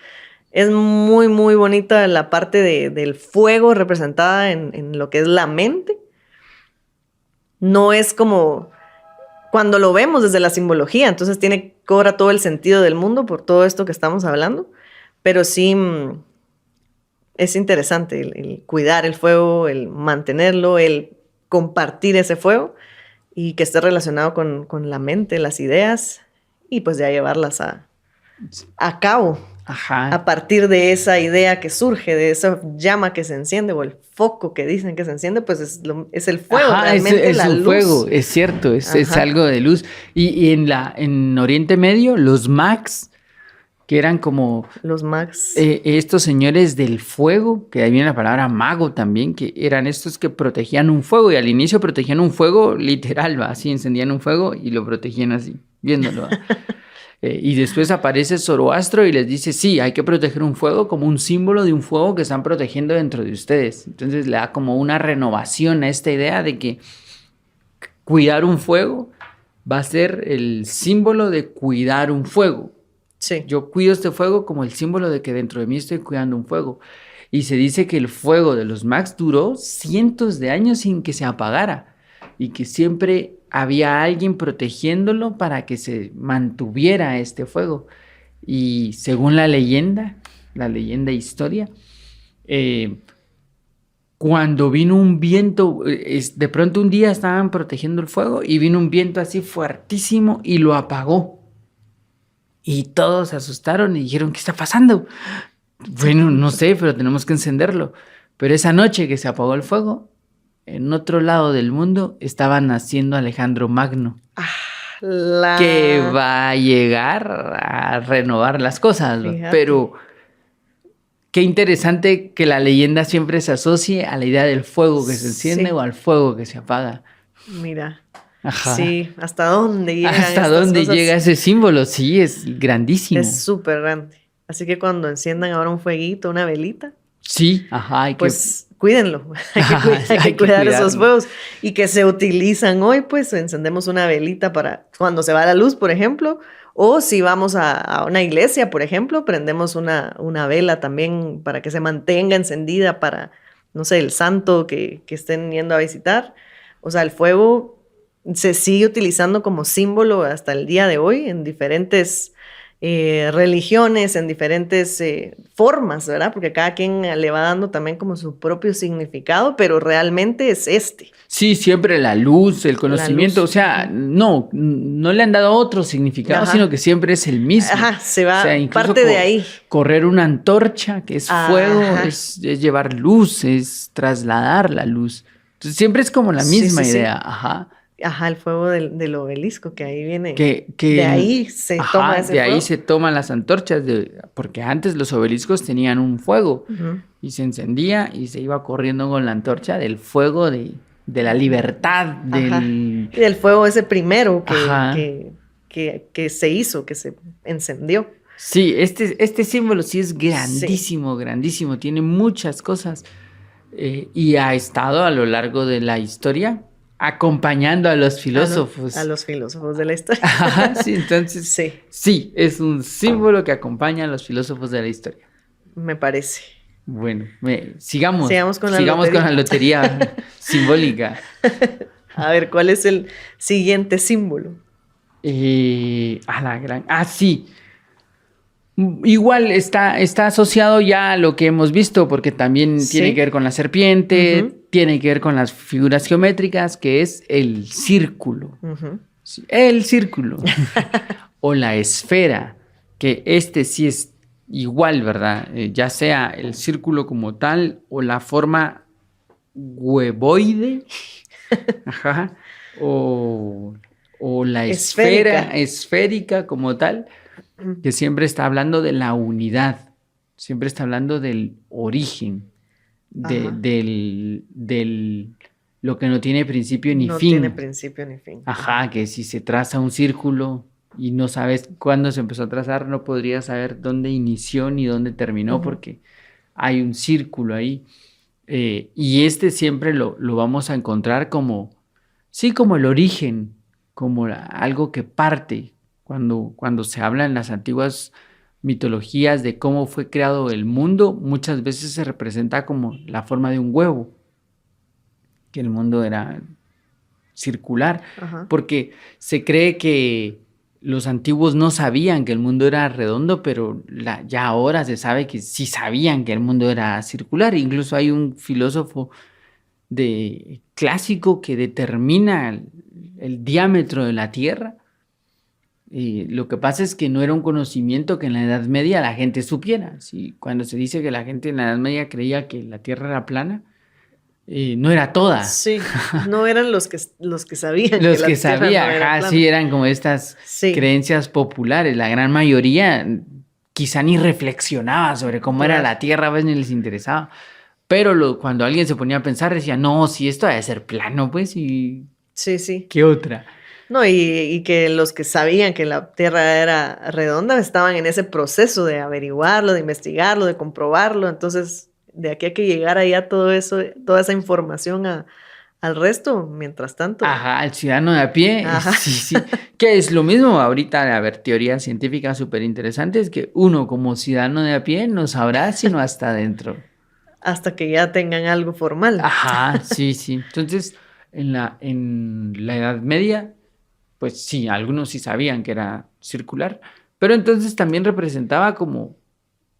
es muy, muy bonita la parte del fuego representada en lo que es la mente. No es como cuando lo vemos desde la simbología, entonces cobra todo el sentido del mundo por todo esto que estamos hablando, pero sí es interesante el cuidar el fuego, el mantenerlo, el compartir ese fuego y que esté relacionado con la mente, las ideas y pues ya llevarlas a cabo. Ajá. A partir de esa idea que surge, de esa llama que se enciende o el foco que dicen que se enciende, pues es el fuego. Ajá, realmente es la un luz. fuego, es cierto, es algo de luz. Y en Oriente Medio, los mags, que eran como... Los mags. Estos señores del fuego, que ahí viene la palabra mago también, que eran estos que protegían un fuego, y al inicio protegían un fuego literal, ¿va? Así encendían un fuego y lo protegían así, viéndolo. Y después aparece Zoroastro y les dice, sí, hay que proteger un fuego como un símbolo de un fuego que están protegiendo dentro de ustedes. Entonces le da como una renovación a esta idea de que cuidar un fuego va a ser el símbolo de cuidar un fuego. Sí. Yo cuido este fuego como el símbolo de que dentro de mí estoy cuidando un fuego. Y se dice que el fuego de los Mags duró cientos de años sin que se apagara y que siempre había alguien protegiéndolo para que se mantuviera este fuego. Y según la leyenda historia, cuando vino un viento, de pronto un día estaban protegiendo el fuego y vino un viento así fuertísimo y lo apagó. Y todos se asustaron y dijeron, ¿qué está pasando? Bueno, no sé, pero tenemos que encenderlo. Pero esa noche que se apagó el fuego, en otro lado del mundo estaba naciendo Alejandro Magno, que va a llegar a renovar las cosas. Pero qué interesante que la leyenda siempre se asocie a la idea del fuego que se enciende o al fuego que se apaga. Mira. Ajá. Sí, ¿hasta dónde llegan ¿Hasta dónde llega ese símbolo? Sí, es grandísimo. Es súper grande. Así que cuando enciendan ahora un fueguito, una velita. Sí, ajá. Pues cuídenlo. Hay que cuidar esos fuegos. Y que se utilizan hoy, pues encendemos una velita para cuando se va la luz, por ejemplo. O si vamos a una iglesia, por ejemplo, prendemos una vela también para que se mantenga encendida para, no sé, el santo que estén yendo a visitar. O sea, el fuego se sigue utilizando como símbolo hasta el día de hoy en diferentes religiones, en diferentes formas, ¿verdad? Porque cada quien le va dando también como su propio significado, pero realmente es este. Sí, siempre la luz, el conocimiento, o sea, no le han dado otro significado, Ajá. sino que siempre es el mismo. Ajá, se va, O sea, incluso parte de ahí. Correr una antorcha, que es fuego, es llevar luz, es trasladar la luz. Entonces siempre es como la misma idea, sí. Ajá. Ajá, el fuego del obelisco, que ahí viene. Que de ahí se toma ese de fuego. ahí se toman las antorchas, porque antes los obeliscos tenían un fuego y se encendía y se iba corriendo con la antorcha del fuego de la libertad. Y del fuego ese primero que se hizo, que se encendió. Sí, este símbolo sí es grandísimo, grandísimo, tiene muchas cosas y ha estado a lo largo de la historia acompañando a los filósofos. A los filósofos de la historia. Ajá, sí, entonces sí, es un símbolo que acompaña a los filósofos de la historia. Me parece. Bueno, sigamos con la lotería simbólica. A ver, ¿cuál es el siguiente símbolo? Sí. Igual está asociado ya a lo que hemos visto, porque también tiene que ver con la serpiente, tiene que ver con las figuras geométricas, que es el círculo. Sí, el círculo. O la esfera, que sí es igual, ¿verdad? Ya sea el círculo como tal o la forma huevoide, ajá, o la esférica como tal, que siempre está hablando de la unidad, siempre está hablando del origen, del lo que no tiene principio ni fin. No tiene principio ni fin. Ajá, que si se traza un círculo y no sabes cuándo se empezó a trazar, no podrías saber dónde inició ni dónde terminó, porque hay un círculo ahí. Y siempre lo vamos a encontrar como el origen, como algo que parte. Cuando se habla en las antiguas mitologías de cómo fue creado el mundo, muchas veces se representa como la forma de un huevo, que el mundo era circular, porque se cree que los antiguos no sabían que el mundo era redondo, pero ya ahora se sabe que sí sabían que el mundo era circular. Incluso hay un filósofo clásico que determina el diámetro de la Tierra. Y lo que pasa es que no era un conocimiento que en la Edad Media la gente supiera. ¿Sí? Cuando se dice que la gente en la Edad Media creía que la Tierra era plana, no era toda. Sí, no eran los que sabían. Los que sabían, sí, eran como estas creencias populares. La gran mayoría quizá ni reflexionaba sobre cómo era la Tierra, a veces ni les interesaba. Pero cuando alguien se ponía a pensar, decía, no, si esto debe ser plano, pues, y... Sí. ¿Qué otra? No, y que los que sabían que la Tierra era redonda estaban en ese proceso de averiguarlo, de investigarlo, de comprobarlo. Entonces, de aquí a que llegara ya todo eso, toda esa información al resto, mientras tanto. Ajá, al ciudadano de a pie. Sí. Que es lo mismo ahorita, a ver, teorías científicas súper interesantes, que uno como ciudadano de a pie no sabrá sino hasta adentro. Hasta que ya tengan algo formal. Ajá, sí. Entonces, en la Edad Media, pues sí, algunos sí sabían que era circular, pero entonces también representaba como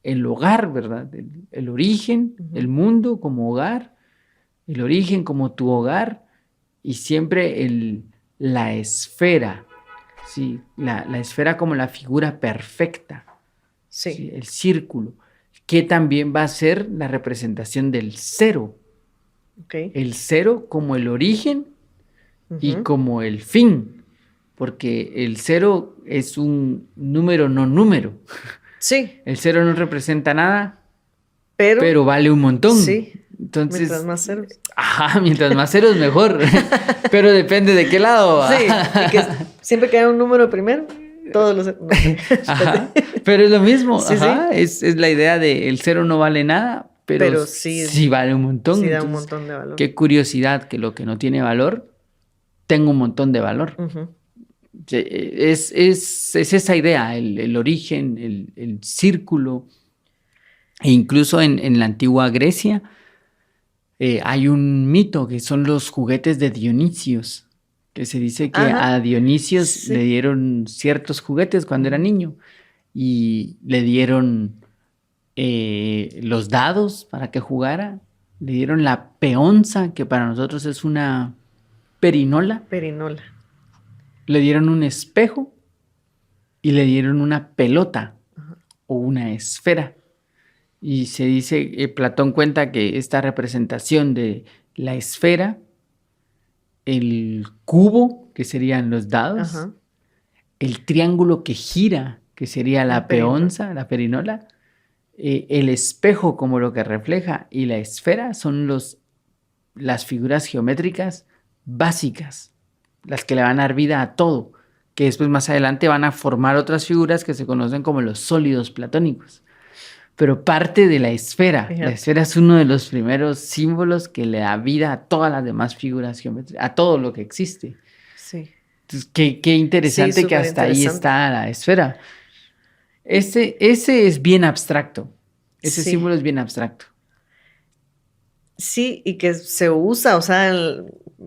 el hogar, ¿verdad? El origen, el mundo como hogar, el origen como tu hogar y siempre la esfera, ¿sí? La esfera como la figura perfecta, ¿sí? El círculo, que también va a ser la representación del cero. El cero como el origen y como el fin. Porque el cero es un número no número. Sí. El cero no representa nada, pero vale un montón. Sí. Entonces, mientras más ceros. Ajá, mientras más ceros mejor. Pero depende de qué lado. Sí, y que siempre que haya un número primero, todos los... Ajá, pero es lo mismo. Sí. Es la idea de el cero no vale nada, pero pero sí, sí vale un montón. sí da un Entonces, montón de valor. qué curiosidad que lo que no tiene valor tenga un montón de valor. Ujú. Es esa idea, el origen, el círculo. E incluso en la antigua Grecia hay un mito que son los juguetes de Dionisios, que se dice que Ajá, a Dionisios le sí. dieron ciertos juguetes cuando era Ujú. niño y le dieron los dados para que jugara, le dieron la peonza, que para nosotros es una perinola, Perinola. le dieron un espejo y le dieron una pelota o una esfera. Y se dice, Platón cuenta que esta representación de la esfera, el cubo, que serían los dados, Ajá. el triángulo que gira, que sería La la perinola. peonza, la perinola, el espejo como lo que refleja y la esfera son las figuras geométricas básicas, las que le van a dar vida a todo, que después más adelante van a formar otras figuras que se conocen como los sólidos platónicos. Pero parte de la esfera. La Fíjate. esfera es uno de los primeros símbolos que le da vida a todas las demás figuras geométricas, a todo lo que existe. Sí. Entonces, qué Sí, interesante que súper hasta ahí interesante. está la esfera. Ese es bien abstracto. Ese Sí. símbolo es bien abstracto. Sí, y que se usa, o sea,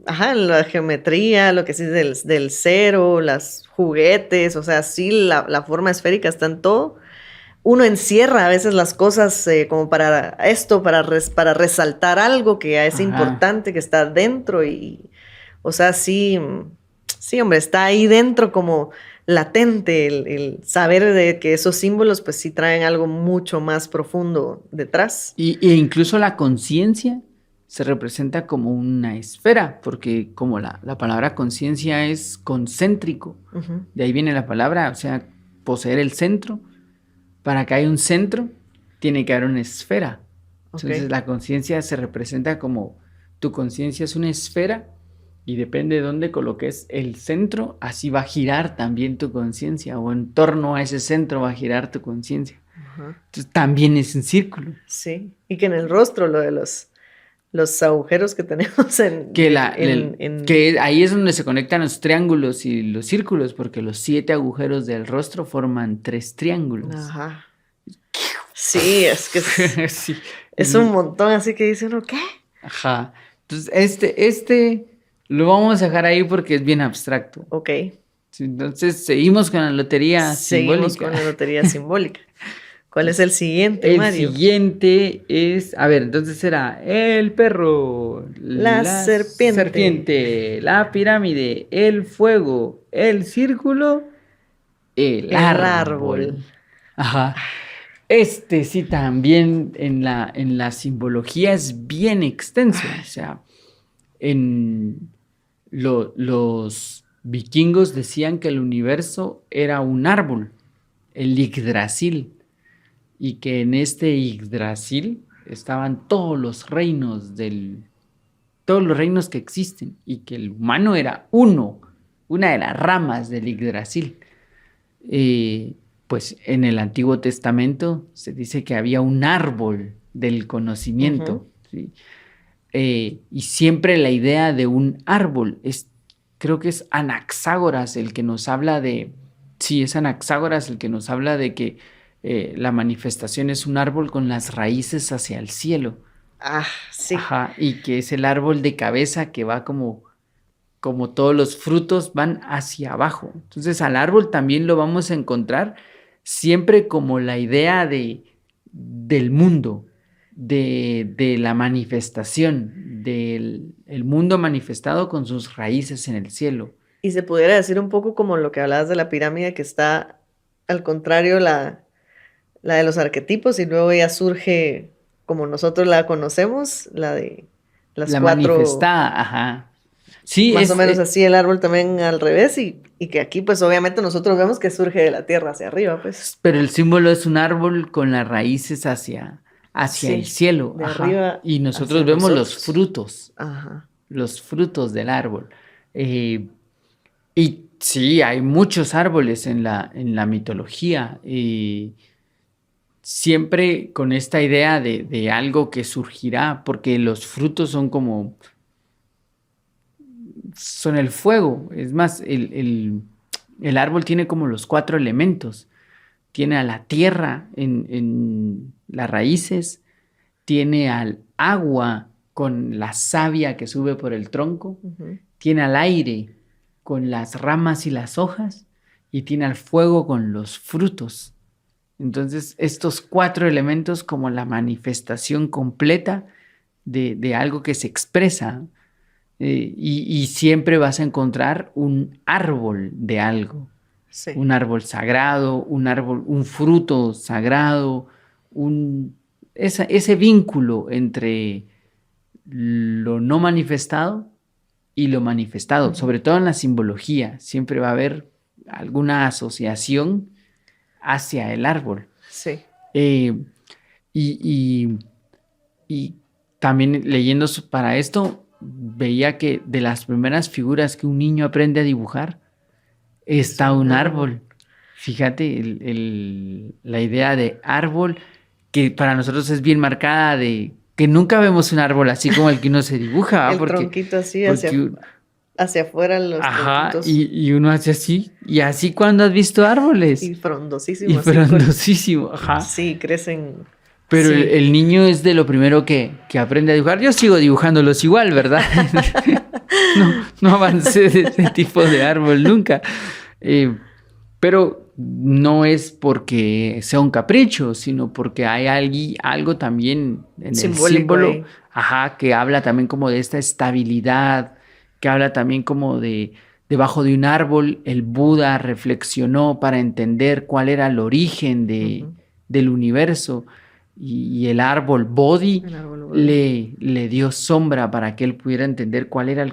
ajá, en la geometría, lo que sí del cero, las juguetes, o sea, sí, la forma esférica está en todo. Uno encierra a veces las cosas como para esto, para resaltar algo que es Ajá. importante, que está dentro y, o sea, sí, sí, hombre, está ahí dentro como latente el saber de que esos símbolos pues sí traen algo mucho más profundo detrás. E incluso la conciencia se representa como una esfera, porque como la palabra conciencia es concéntrico, Ujú. de ahí viene la palabra, o sea, poseer el centro. Para que haya un centro, tiene que haber una esfera. Ok, Entonces la conciencia se representa como tu conciencia es una esfera y depende de dónde coloques el centro, así va a girar también tu conciencia o en torno a ese centro va a girar tu conciencia. ajá, Entonces también es un círculo. sí. Y que en el rostro lo de los agujeros que tenemos Que, en que ahí es donde se conectan los triángulos y los círculos, porque los 7 agujeros del rostro forman 3 triángulos. ajá. Sí, es que Sí. es un montón, así que dice uno, ¿qué? Ajá. Entonces, este lo vamos a dejar ahí porque es bien abstracto. Ok, Sí, entonces, seguimos con la lotería seguimos simbólica. con la lotería simbólica. ¿Cuál es el siguiente, El Mario? siguiente es, a ver, entonces será el perro, La la serpiente, serpiente, la pirámide, el fuego, el círculo, el el árbol. árbol. Ajá. Este sí también en la simbología es bien extenso. O sea, en los vikingos decían que el universo era un árbol, el Yggdrasil, y que en este Yggdrasil estaban todos los reinos que existen, y que el humano era una de las ramas del Yggdrasil. Eh, pues en el Antiguo Testamento se dice que había un árbol del conocimiento, Ujú. ¿sí? Y siempre la idea de un árbol creo que es Anaxágoras el que nos habla sí, es Anaxágoras el que nos habla de que la manifestación es un árbol con las raíces hacia el cielo. Ah, sí. Ajá, y que es el árbol de cabeza que va como todos los frutos van hacia abajo. Entonces al árbol también lo vamos a encontrar siempre como la idea del mundo, de la manifestación, del el mundo manifestado con sus raíces en el cielo. Y se pudiera decir un poco como lo que hablabas de la pirámide, que está al contrario la de los arquetipos, y luego ya surge como nosotros la conocemos, la de las La cuatro, manifestada, ajá. Sí, más o menos así el árbol también al revés, y que aquí pues obviamente nosotros vemos que surge de la tierra hacia arriba, pues. pero el símbolo es un árbol con las raíces hacia el Sí, cielo, de ajá. arriba Y hacia nosotros vemos nosotros. Ajá. los frutos del árbol. Y sí, hay muchos árboles en la mitología. siempre con esta idea de algo que surgirá, porque los frutos son el fuego. Es más, el árbol tiene como los 4 elementos. Tiene a la tierra en las raíces, tiene al agua con la savia que sube por el tronco, tiene al aire con las ramas y las hojas, y tiene al fuego con los frutos. Entonces, estos 4 elementos como la manifestación completa de algo que se expresa. Y siempre vas a encontrar un árbol de algo. Sí. Un árbol sagrado, un fruto sagrado, ese vínculo entre lo no manifestado y lo manifestado, sobre todo en la simbología, siempre va a haber alguna asociación hacia el árbol. Sí. Y también leyendo para esto, veía que de las primeras figuras que un niño aprende a dibujar está un árbol. Fíjate, la idea de árbol, que para nosotros es bien marcada, de que nunca vemos un árbol así como el que uno se dibuja. El tronquito así, hacia afuera los tronquitos. Y uno hace así. Y así cuando has visto árboles. Y frondosísimo. Y frondosísimo, ajá. Sí, crecen. Pero sí. el niño es de lo primero que aprende a dibujar. Yo sigo dibujándolos igual, ¿verdad? No avancé de ese tipo de árbol nunca. Pero no es porque sea un capricho, sino porque hay algo también en simbólico el símbolo, ahí. Que habla también como de esta estabilidad, que habla también como debajo de un árbol, el Buda reflexionó para entender cuál era el origen del universo. Y el árbol Bodhi le dio sombra para que él pudiera entender cuál era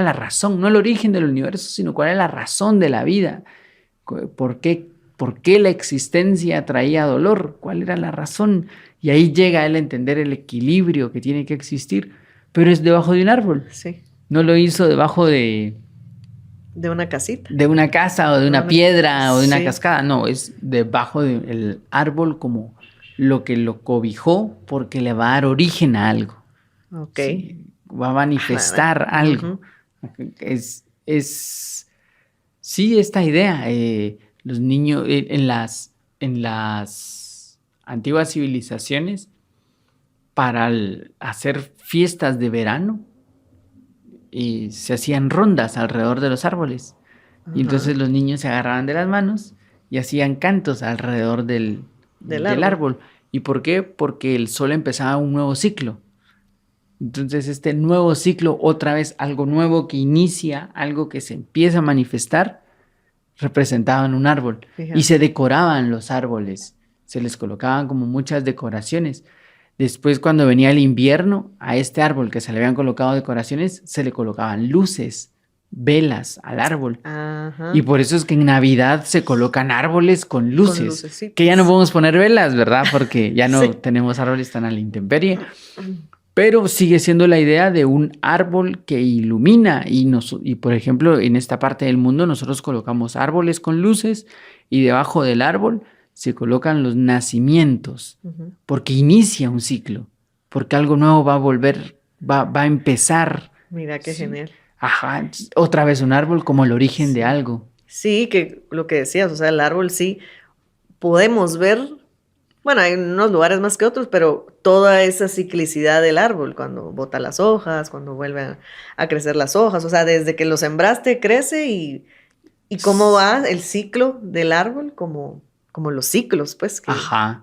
la razón, no el origen del universo, sino cuál era la razón de la vida. ¿Por qué la existencia traía dolor? ¿Cuál era la razón? Y ahí llega él a entender el equilibrio que tiene que existir, pero es debajo de un árbol. Sí. No lo hizo debajo de una casita. De una casa o de una piedra o de una cascada. No, es debajo del árbol como lo que lo cobijó porque le va a dar origen a algo. Ok. Sí, va a manifestar algo. Sí, esta idea. Los niños en las antiguas civilizaciones, para hacer fiestas de verano, se hacían rondas alrededor de los árboles. Y entonces los niños se agarraban de las manos y hacían cantos alrededor del árbol. ¿Y por qué? Porque el sol empezaba un nuevo ciclo. Entonces este nuevo ciclo, otra vez algo nuevo que inicia, algo que se empieza a manifestar, representaban un árbol. Fíjate. Y se decoraban los árboles, se les colocaban como muchas decoraciones. Después, cuando venía el invierno, a este árbol que se le habían colocado decoraciones, se le colocaban luces, velas al árbol. Ajá. Y por eso es que en Navidad se colocan árboles con luces. Que ya no podemos poner velas, ¿verdad? Porque ya no tenemos árboles tan a la intemperie. Pero sigue siendo la idea de un árbol que ilumina. Y por ejemplo, en esta parte del mundo nosotros colocamos árboles con luces y debajo del árbol se colocan los nacimientos, porque inicia un ciclo, porque algo nuevo va a volver, va a empezar. Mira qué genial. Ajá, otra vez un árbol como el origen de algo. Sí, que lo que decías, o sea, el árbol sí podemos ver, bueno, hay unos lugares más que otros, pero toda esa ciclicidad del árbol, cuando bota las hojas, cuando vuelven a crecer las hojas, o sea, desde que lo sembraste crece y cómo va el ciclo del árbol, como los ciclos, pues,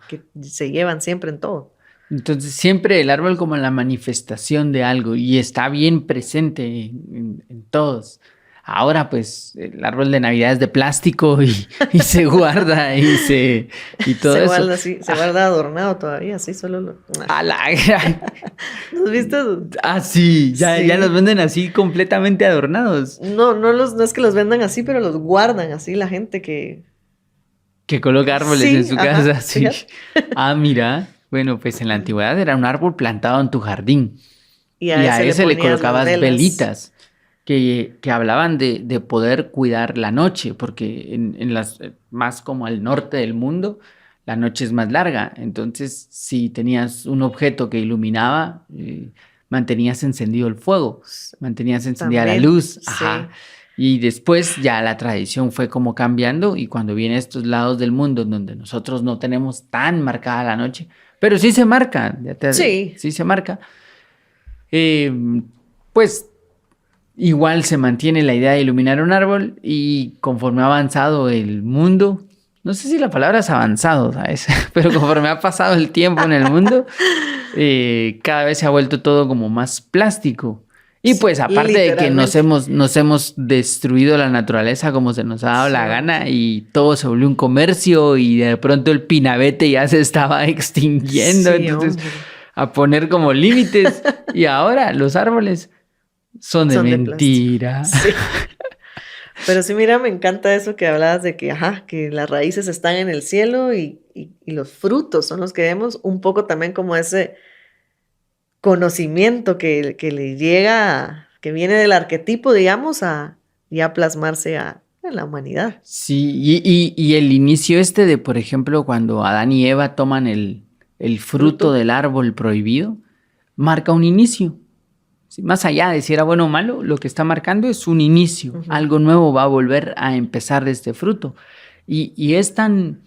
que se llevan siempre en todo. Entonces, siempre el árbol como la manifestación de algo y está bien presente en todos. Ahora, pues, el árbol de Navidad es de plástico y se guarda y todo eso. Guarda así, se guarda adornado todavía, así solo lo... ¡A la! ¿Los viste? Ah, sí, ya los venden así completamente adornados. No es que los vendan así, pero los guardan así la gente que coloca árboles en su casa, sí. Ah, mira. Bueno, pues en la antigüedad era un árbol plantado en tu jardín. Y a ese le colocabas velitas que hablaban de poder cuidar la noche, porque en las más como al norte del mundo, la noche es más larga. Entonces, si tenías un objeto que iluminaba, mantenías encendido el fuego, mantenías encendida la También, luz. sí. Ajá. Y después ya la tradición fue como cambiando y cuando viene a estos lados del mundo donde nosotros no tenemos tan marcada la noche, pero sí se marca, Sí. sí se marca, eh, pues igual se mantiene la idea de iluminar un árbol y conforme ha avanzado el mundo, no sé si la palabra es avanzado, ¿sabes? Pero conforme ha pasado el tiempo en el mundo, cada vez se ha vuelto todo como más plástico. Y pues aparte de que Literalmente. nos hemos destruido la naturaleza como se nos ha dado la Sí, gana hombre. y todo se volvió un comercio y de pronto el pinabete ya se estaba extinguiendo, Sí, entonces hombre. a poner como límites y ahora los árboles son de Son de plástico. mentira. Sí. Pero sí, mira, me encanta eso que hablabas de que, ajá, que las raíces están en el cielo y los frutos son los que vemos, un poco también como ese conocimiento que le llega, que viene del arquetipo, digamos, a ya plasmarse a la humanidad. Sí, y el inicio este de, por ejemplo, cuando Adán y Eva toman el fruto Fruto. del árbol prohibido, marca un inicio. Sí, más allá de si era bueno o malo, lo que está marcando es un inicio. Ujú. Algo nuevo va a volver a empezar de este fruto. Y es tan...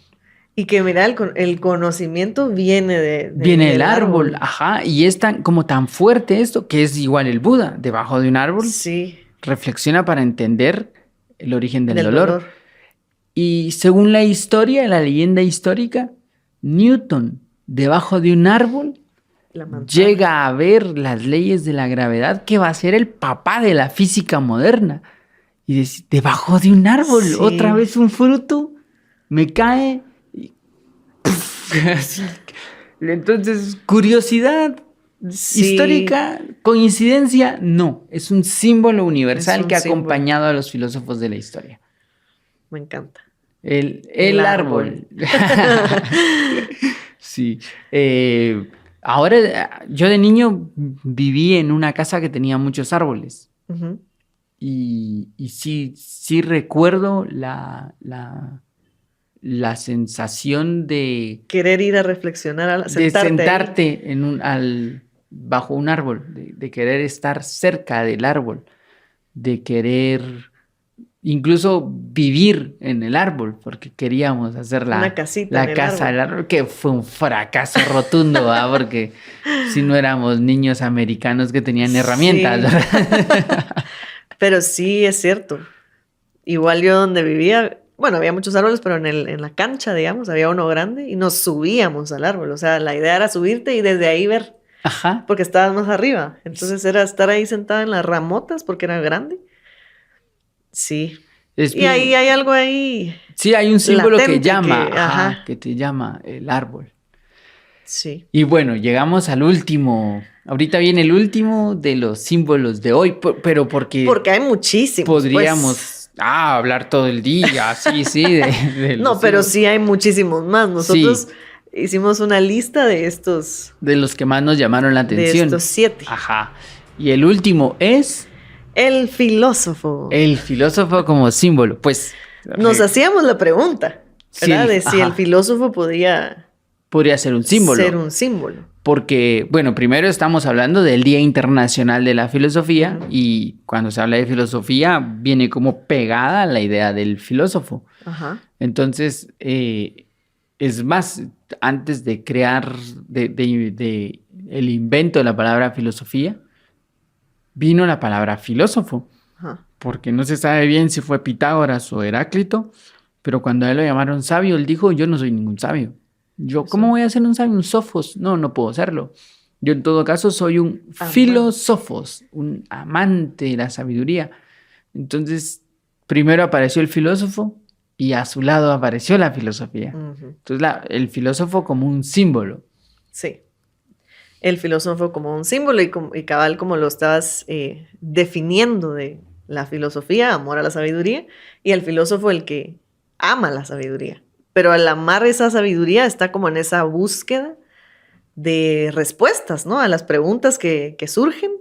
Y que mira, el conocimiento viene Viene el del árbol, árbol. ajá, y es tan como tan fuerte esto que es igual el Buda, debajo de un árbol, Sí, reflexiona para entender el origen del del dolor. dolor. Y según la historia, la leyenda histórica, Newton, debajo de un árbol, La manzana. llega a ver las leyes de la gravedad que va a ser el papá de la física moderna. Y dice, debajo de un árbol, otra Sí, vez un fruto, me cae. Y así. Entonces, curiosidad sí, histórica, coincidencia, no. Es un símbolo es universal un que ha símbolo. acompañado a los filósofos de la historia. Me encanta. El El árbol. árbol. Sí. Ahora, yo de niño viví en una casa que tenía muchos árboles. Ujú. Y sí, sí recuerdo la sensación Querer ir a reflexionar, de sentarte ahí. sentarte bajo un árbol, de querer estar cerca del árbol, de querer incluso vivir en el árbol, porque queríamos hacer Una casita en la el casa del árbol. árbol, que fue un fracaso rotundo, ¿verdad? Porque si no éramos niños americanos que tenían herramientas, Sí, ¿verdad? pero sí es cierto. Igual yo donde vivía, bueno, había muchos árboles, pero en la cancha, digamos, había uno grande y nos subíamos al árbol. O sea, la idea era subirte y desde ahí ver, Ajá. porque estabas más arriba. Entonces era estar ahí sentada en las ramotas porque era grande. Sí. Es Y ahí bien. hay algo ahí Sí, hay un símbolo que latente llama, que, ajá, ajá, que te llama el árbol. sí. Y bueno, llegamos al último. Ahorita viene el último de los símbolos de hoy, pero porque Porque hay muchísimos, pues. podríamos hablar todo el día, sí, sí, de los No, pero símbolos. sí hay muchísimos más. Nosotros Sí, hicimos una lista de los que más nos llamaron la de estos atención. 7. Ajá. Y el último es El filósofo. el filósofo como símbolo. Pues Nos hacíamos la pregunta, sí, ¿verdad? De si el ajá, filósofo podía podría ser un ser símbolo. un símbolo. Porque, bueno, primero estamos hablando del Día Internacional de la Filosofía Ujú. y cuando se habla de filosofía viene como pegada la idea del filósofo. Ajá. Entonces, es más, antes de crear el invento de la palabra filosofía, vino la palabra filósofo, Ajá. porque no se sabe bien si fue Pitágoras o Heráclito, pero cuando a él lo llamaron sabio, él dijo, yo no soy ningún sabio. Yo, ¿cómo Eso. voy a ser un sabio? Un sofos. No, no puedo serlo. Yo en todo caso soy un Amante. filósofos, un amante de la sabiduría. Entonces, primero apareció el filósofo y a su lado apareció la filosofía. Ujú. Entonces, el filósofo como un símbolo. Sí. El filósofo como un símbolo y cabal como lo estabas definiendo de la filosofía, amor a la sabiduría, y el filósofo el que ama la sabiduría. Pero al amar esa sabiduría está como en esa búsqueda de respuestas, ¿no? A las preguntas que surgen,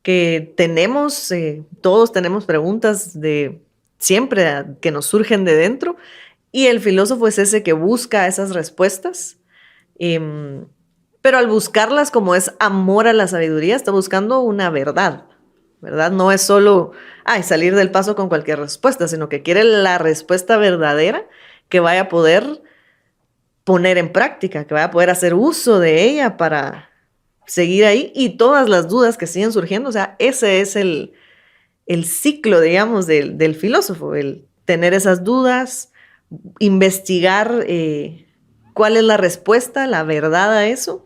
que tenemos, todos tenemos preguntas de siempre que nos surgen de dentro Y el filósofo es ese que busca esas respuestas, pero al buscarlas como es amor a la sabiduría, está buscando una verdad, ¿verdad? No es solo salir del paso con cualquier respuesta, sino que quiere la respuesta verdadera que vaya a poder poner en práctica, que vaya a poder hacer uso de ella para seguir ahí y todas las dudas que siguen surgiendo. O sea, ese es el ciclo, digamos, del filósofo, el tener esas dudas, investigar cuál es la respuesta, la verdad a eso,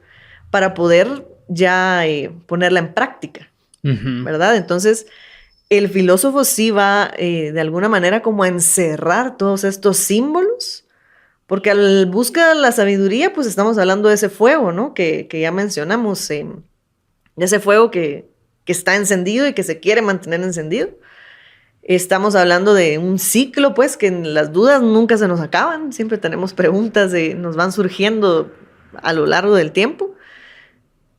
para poder ya ponerla en práctica, ¿verdad? Entonces, el filósofo sí va de alguna manera como a encerrar todos estos símbolos, porque al buscar la sabiduría, pues estamos hablando de ese fuego, ¿no? Que ya mencionamos, de ese fuego que está encendido y que se quiere mantener encendido. Estamos hablando de un ciclo, pues, que las dudas nunca se nos acaban. Siempre tenemos preguntas nos van surgiendo a lo largo del tiempo.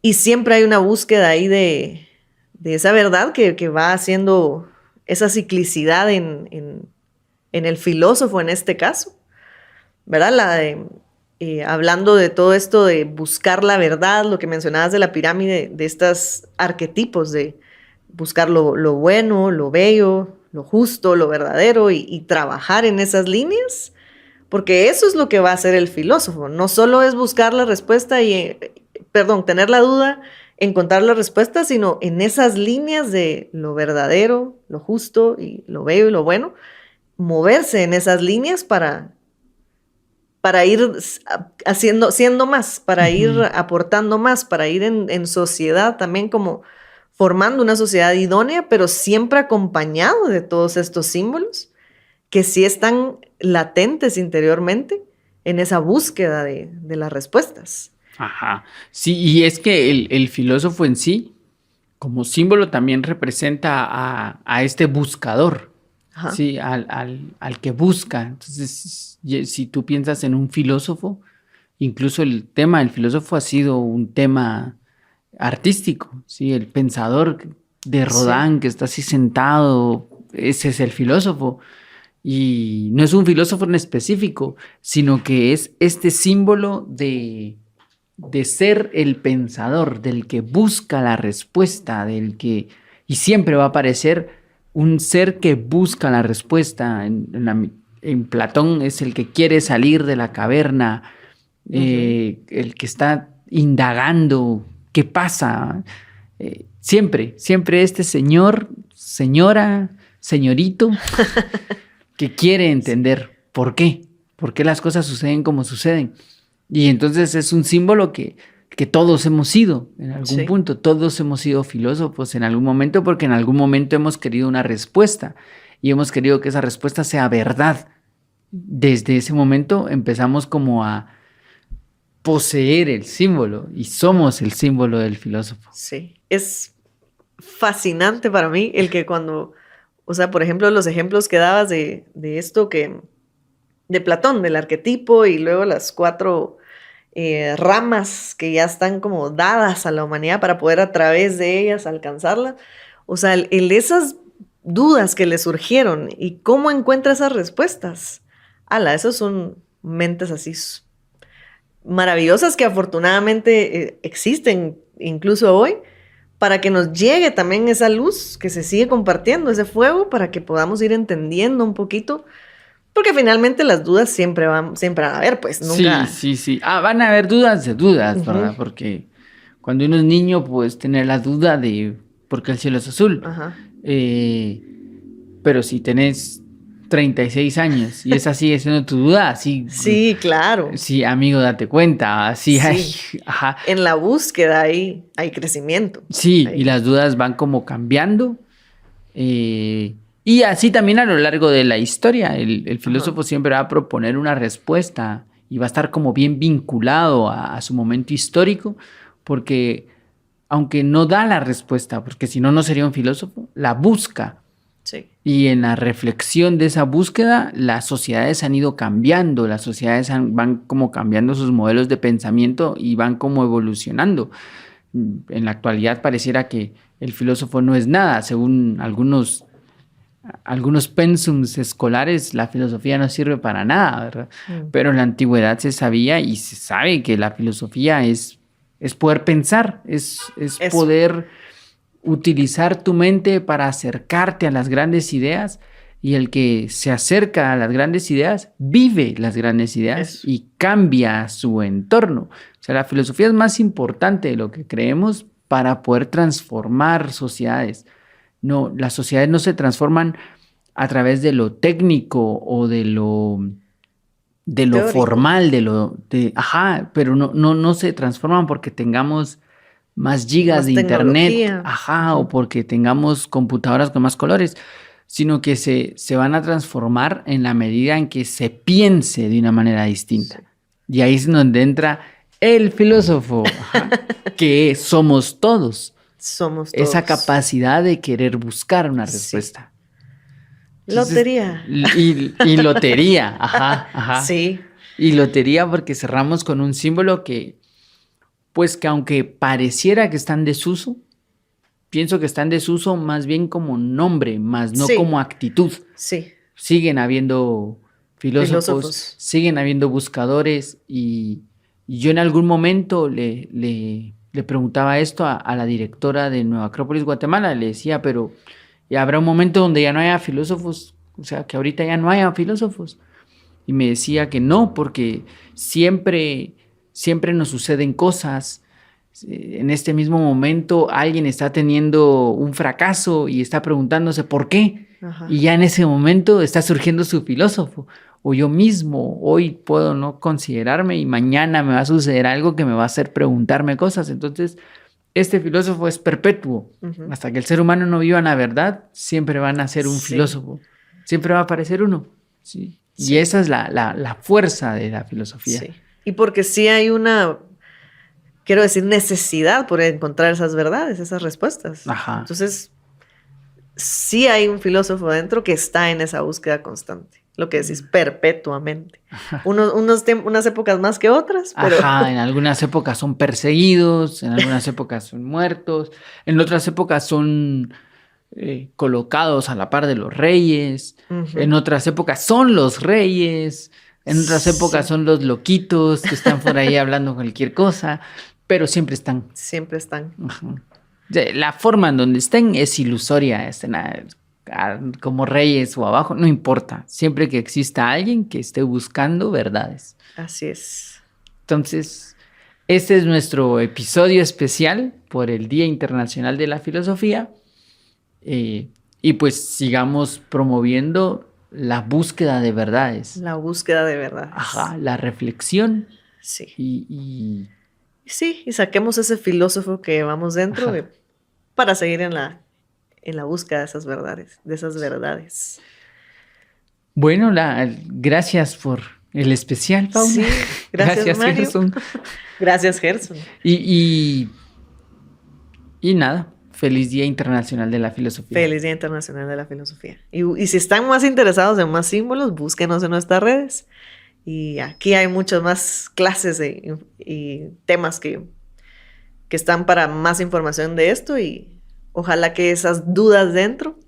Y siempre hay una búsqueda ahí de esa verdad que va haciendo esa ciclicidad en el filósofo en este caso, ¿verdad? Hablando de todo esto de buscar la verdad, lo que mencionabas de la pirámide, de estos arquetipos de buscar lo bueno, lo bello, lo justo, lo verdadero y trabajar en esas líneas, porque eso es lo que va a hacer el filósofo. No solo es buscar la respuesta tener la duda, encontrar la respuesta, sino en esas líneas de lo verdadero, lo justo y lo bello y lo bueno, moverse en esas líneas para ir siendo más, para ir aportando más, para ir en sociedad también como formando una sociedad idónea, pero siempre acompañado de todos estos símbolos que sí están latentes interiormente en esa búsqueda de las respuestas. Ajá. Sí, y es que el filósofo en sí, como símbolo, también representa a este buscador, Ajá. ¿sí? Al que busca. Entonces, si tú piensas en un filósofo, incluso el tema del filósofo ha sido un tema artístico, ¿sí? El pensador de Rodin, que está así sentado, ese es el filósofo. Y no es un filósofo en específico, sino que es este símbolo de ser el pensador, del que busca la respuesta, y siempre va a aparecer un ser que busca la respuesta. En Platón es el que quiere salir de la caverna, el que está indagando qué pasa. Siempre este señor, señora, señorito, que quiere entender por qué las cosas suceden como suceden. Y entonces es un símbolo que todos hemos sido en algún punto, todos hemos sido filósofos en algún momento, porque en algún momento hemos querido una respuesta y hemos querido que esa respuesta sea verdad. Desde ese momento empezamos como a poseer el símbolo y somos el símbolo del filósofo. Sí, es fascinante para mí el que cuando, o sea, por ejemplo, los ejemplos que dabas de esto de Platón, del arquetipo y luego las 4 ramas que ya están como dadas a la humanidad para poder a través de ellas alcanzarla. O sea, esas dudas que le surgieron y cómo encuentra esas respuestas. Esas son mentes así maravillosas que afortunadamente existen incluso hoy, para que nos llegue también esa luz que se sigue compartiendo, ese fuego, para que podamos ir entendiendo un poquito. Porque finalmente las dudas siempre van a haber, pues nunca. Sí. Van a haber dudas de dudas, ¿verdad? Porque cuando uno es niño, puedes tener la duda de por qué el cielo es azul. Ajá. Pero si tenés 36 años y esa sigue siendo tu duda, así. Sí, claro. Sí, amigo, date cuenta. Así sí. Ajá. En la búsqueda hay crecimiento. Sí, y las dudas van como cambiando. Y así también a lo largo de la historia, el filósofo siempre va a proponer una respuesta y va a estar como bien vinculado a su momento histórico, porque aunque no da la respuesta, porque si no, no sería un filósofo, la busca. Sí. Y en la reflexión de esa búsqueda, las sociedades han ido cambiando, las sociedades van como cambiando sus modelos de pensamiento y van como evolucionando. En la actualidad pareciera que el filósofo no es nada, según algunos algunos pensums escolares, la filosofía no sirve para nada, ¿verdad? Pero en la antigüedad se sabía y se sabe que la filosofía es poder pensar, es poder utilizar tu mente para acercarte a las grandes ideas, y el que se acerca a las grandes ideas vive las grandes ideas y cambia su entorno. O sea, la filosofía es más importante de lo que creemos para poder transformar sociedades. No, las sociedades no se transforman a través de lo técnico o de lo formal, pero no se transforman porque tengamos más gigas Más de internet, tecnología. o porque tengamos computadoras con más colores, sino que se van a transformar en la medida en que se piense de una manera distinta. Sí. Y ahí es donde entra el filósofo, que somos todos. Somos todos. Esa capacidad de querer buscar una respuesta. Entonces, Lotería. Y lotería, ajá. Sí. Y lotería porque cerramos con un símbolo que aunque pareciera que está en desuso, pienso que está en desuso más bien como nombre, más no como actitud. Sí. Siguen habiendo filósofos, siguen habiendo buscadores, y yo en algún momento le preguntaba esto a la directora de Nueva Acrópolis, Guatemala. Le decía, pero habrá un momento donde ya no haya filósofos, o sea, que ahorita ya no haya filósofos. Y me decía que no, porque siempre nos suceden cosas. En este mismo momento alguien está teniendo un fracaso y está preguntándose por qué. Ajá. Y ya en ese momento está surgiendo su filósofo. O yo mismo hoy puedo no considerarme y mañana me va a suceder algo que me va a hacer preguntarme cosas. Entonces, este filósofo es perpetuo. Uh-huh. Hasta que el ser humano no viva en la verdad, siempre van a ser un filósofo. Siempre va a aparecer uno. Sí. Sí. Y esa es la fuerza de la filosofía. Sí. Y porque sí hay una, quiero decir, necesidad por encontrar esas verdades, esas respuestas. Ajá. Entonces, sí hay un filósofo dentro que está en esa búsqueda constante. Lo que decís, perpetuamente. Unas épocas más que otras, pero... Ajá, en algunas épocas son perseguidos, en algunas épocas son muertos, en otras épocas son colocados a la par de los reyes, uh-huh. En otras épocas son los reyes, en otras épocas son los loquitos que están por ahí hablando cualquier cosa, pero siempre están. Siempre están. Ajá. La forma en donde estén es ilusoria, como reyes o abajo, no importa, siempre que exista alguien que esté buscando verdades. Así es. Entonces, este es nuestro episodio especial por el Día Internacional de la Filosofía, y pues sigamos promoviendo la búsqueda de verdades. La búsqueda de verdades. Ajá, la reflexión. Sí. Sí, y saquemos ese filósofo que llevamos dentro para seguir en la búsqueda de esas verdades. Bueno, gracias por el especial, Paula. Sí, gracias Mario. Gerson. Gracias, Gerson. Y nada, feliz Día Internacional de la Filosofía. Feliz Día Internacional de la Filosofía. Y si están más interesados en más símbolos, búsquenos en nuestras redes. Y aquí hay muchas más clases y temas que están para más información de esto, y ojalá que esas dudas dentro,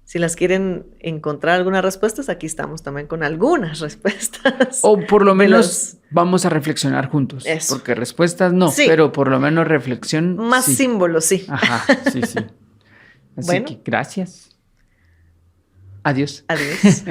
si las quieren encontrar algunas respuestas, aquí estamos también con algunas respuestas. O por lo menos vamos a reflexionar juntos. Eso. Porque respuestas no, sí. Pero por lo menos reflexión. Más sí. símbolos, sí. Ajá, sí. Así que gracias. Adiós. Adiós.